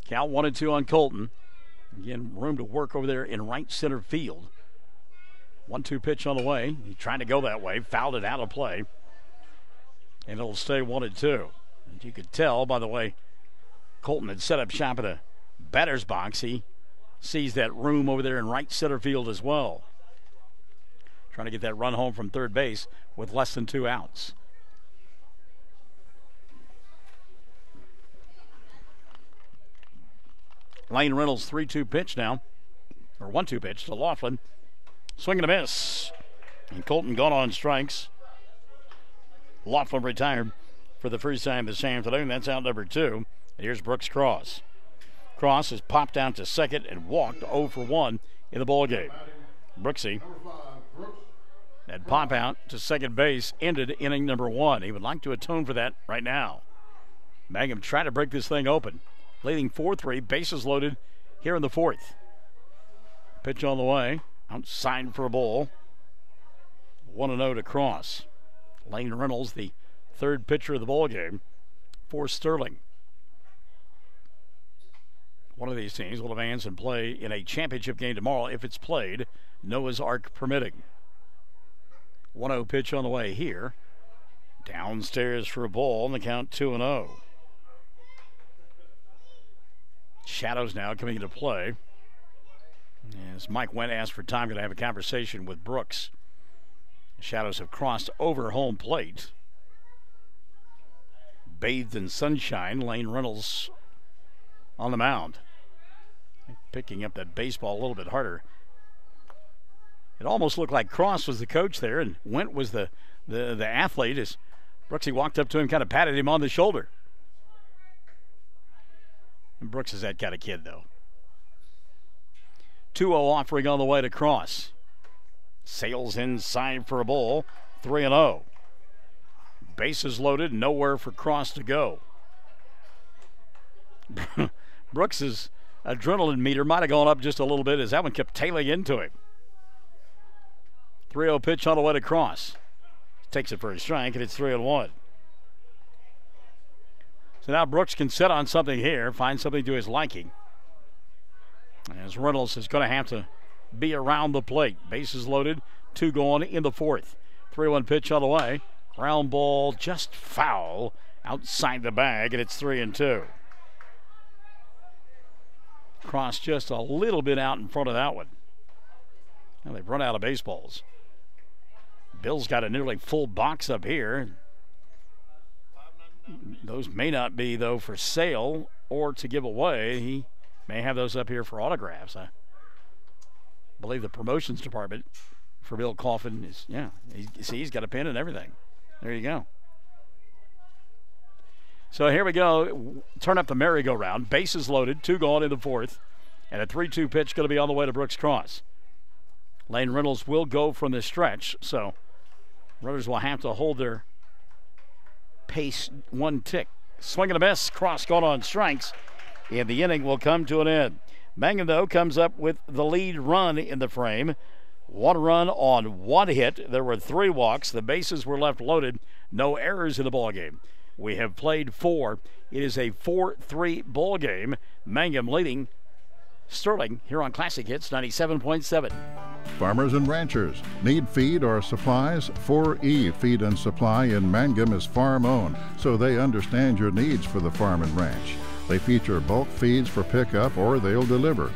Count 1-2 on Colton. Again, room to work over there in right center field. 1-2 pitch on the way. He tried to go that way, fouled it out of play. And it'll stay 1-2. And you could tell by the way Colton had set up shop in a batter's box. He sees that room over there in right center field as well. Trying to get that run home from third base with less than 2 outs. Lane Reynolds 3-2 pitch now, or 1-2 pitch to Laughlin. Swing and a miss. And Colton gone on strikes. Laughlin retired for the first time this afternoon. That's out number 2. And here's Brooks Cross. Cross has popped down to second and walked 0 for 1 in the ballgame. Brooksy, that pop out to second base ended inning number 1. He would like to atone for that right now. Mangum trying to break this thing open. Leading 4-3, bases loaded here in the fourth. Pitch on the way, outside for a ball. 1-0 to Cross. Lane Reynolds, the third pitcher of the ball game for Sterling. One of these teams will advance and play in a championship game tomorrow if it's played, Noah's Ark permitting. 1-0 pitch on the way here. Downstairs for a ball, and the count 2-0. Shadows now coming into play. As Mike Wendt asked for time, going to have a conversation with Brooks. The Shadows have crossed over home plate. Bathed in sunshine, Lane Reynolds on the mound. Picking up that baseball a little bit harder. It almost looked like Cross was the coach there, and Wendt was the athlete as Brooksy walked up to him, kind of patted him on the shoulder. And Brooks is that kind of kid, though. 2-0 offering on the way to Cross. Sails inside for a ball. 3-0. Bases loaded. Nowhere for Cross to go. Brooks's adrenaline meter might have gone up just a little bit as that one kept tailing into him. 3-0 pitch on the way to Cross. Takes it for a strike, and it's 3-1. So now Brooks can sit on something here, find something to his liking. As Reynolds is going to have to be around the plate. Bases loaded, 2 going in the fourth. 3-1 pitch on the way. Ground ball just foul outside the bag, and it's 3-2. Cross just a little bit out in front of that one. Well, they've run out of baseballs. Bill's got a nearly full box up here. Those may not be, though, for sale or to give away. He may have those up here for autographs. I believe the promotions department for Bill Coffin is, he's got a pen and everything. There you go. So here we go. Turn up the merry-go-round. Bases loaded, 2 gone in the fourth. And a 3-2 pitch going to be on the way to Brooks Cross. Lane Reynolds will go from the stretch, so runners will have to hold their pace 1 tick. Swing and a miss. Cross gone on strikes, and the inning will come to an end. Mangum, though, comes up with the lead run in the frame. 1 run on 1 hit. There were 3 walks. The bases were left loaded. No errors in the ballgame. We have played 4. It is a 4-3 ball game. Mangum leading Sterling here on Classic Hits 97.7. Farmers and ranchers need feed or supplies? 4E Feed and Supply in Mangum is farm-owned, so they understand your needs for the farm and ranch. They feature bulk feeds for pickup or they'll deliver.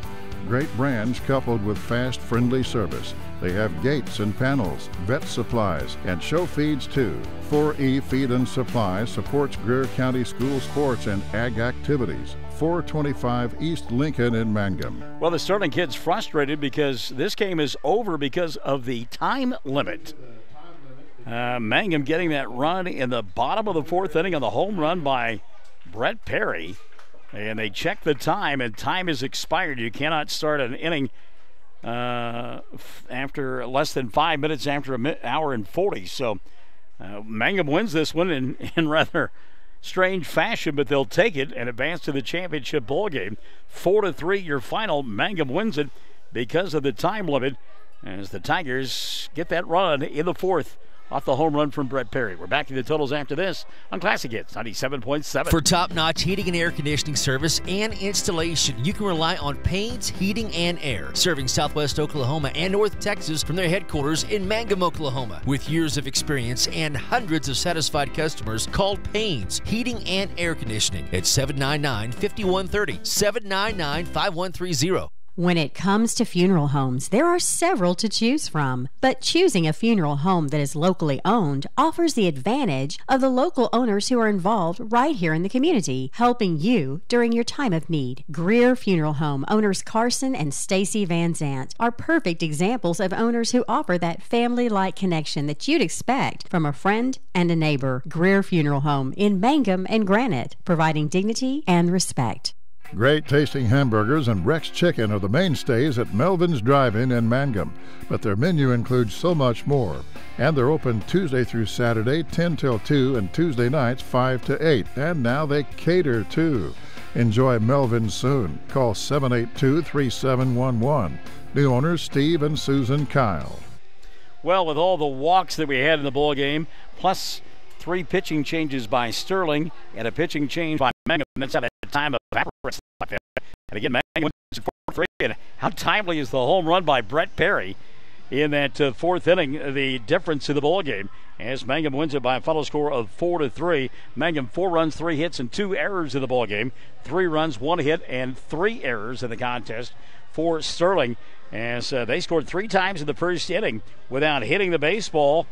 Great brands coupled with fast, friendly service. They have gates and panels, vet supplies, and show feeds too. 4E Feed and Supply supports Greer County school sports and ag activities. 425 East Lincoln in Mangum. Well, the Sterling kid's frustrated because this game is over because of the time limit. Mangum getting that run in the bottom of the 4th inning on the home run by Brett Perry. And they check the time, and time is expired. You cannot start an inning after less than 5 minutes after an hour and 40. So Mangum wins this one in rather strange fashion, but they'll take it and advance to the championship ball game. 4-3 your final. Mangum wins it because of the time limit as the Tigers get that run in the 4th off the home run from Brett Perry. We're back to the totals after this on Classic Hits 97.7. For top-notch heating and air conditioning service and installation, you can rely on Payne's Heating and Air, serving Southwest Oklahoma and North Texas from their headquarters in Mangum, Oklahoma. With years of experience and hundreds of satisfied customers, call Payne's Heating and Air Conditioning at 799-5130, 799-5130. When it comes to funeral homes, there are several to choose from, but choosing a funeral home that is locally owned offers the advantage of the local owners who are involved right here in the community, helping you during your time of need. Greer Funeral Home owners Carson and Stacy Van Zant are perfect examples of owners who offer that family-like connection that you'd expect from a friend and a neighbor. Greer Funeral Home in Mangum and Granite, providing dignity and respect. Great tasting hamburgers and Rex Chicken are the mainstays at Melvin's Drive-In in Mangum, but their menu includes so much more. And they're open Tuesday through Saturday, 10 till 2, and Tuesday nights, 5 to 8. And now they cater too. Enjoy Melvin's soon. Call 782-3711. New owners Steve and Susan Kyle. Well, with all the walks that we had in the ball game, plus 3 pitching changes by Sterling and a pitching change by Mangum, that's at a time of evaporates like that. And again, Mangum wins 4-3. And how timely is the home run by Brett Perry in that 4th inning, the difference in the ball game, as Mangum wins it by a final score of 4-3. Mangum 4 runs, 3 hits, and 2 errors in the ball game. 3 runs, 1 hit, and 3 errors in the contest for Sterling, as they scored 3 times in the first inning without hitting the baseball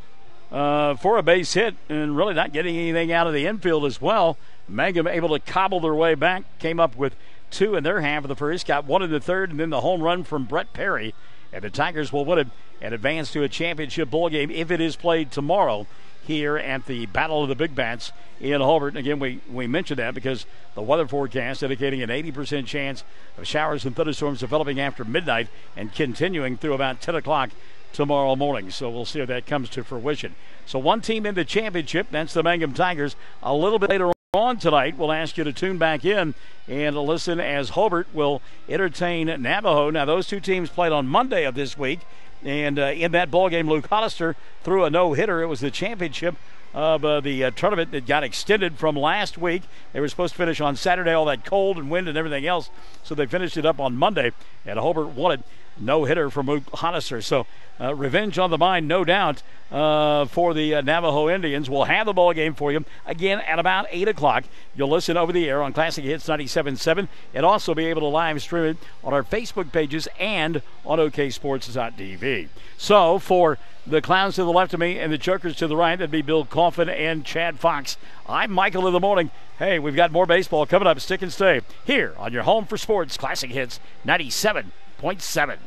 for a base hit and really not getting anything out of the infield as well. Mangum able to cobble their way back, came up with 2 in their half of the first, got 1 in the third, and then the home run from Brett Perry. And the Tigers will win it and advance to a championship ball game if it is played tomorrow here at the Battle of the Big Bats in Hobart. Again, we mentioned that because the weather forecast indicating an 80% chance of showers and thunderstorms developing after midnight and continuing through about 10 o'clock tomorrow morning. So we'll see if that comes to fruition. So one team in the championship, that's the Mangum Tigers. A little bit later on tonight, we'll ask you to tune back in and listen as Hobart will entertain Navajo. Now, those 2 teams played on Monday of this week, and in that ball game, Luke Hollister threw a no-hitter. It was the championship of the tournament that got extended from last week. They were supposed to finish on Saturday, all that cold and wind and everything else, so they finished it up on Monday, and Hobart won it. No-hitter from Luke Hollister. So revenge on the mind, no doubt, for the Navajo Indians. We'll have the ball game for you again at about 8 o'clock. You'll listen over the air on Classic Hits 97.7 and also be able to live stream it on our Facebook pages and on OKSports.tv. So for the Clowns to the left of me and the Jokers to the right, that'd be Bill Coffin and Chad Fox. I'm Michael in the morning. Hey, we've got more baseball coming up. Stick and stay here on your home for sports, Classic Hits 97.7.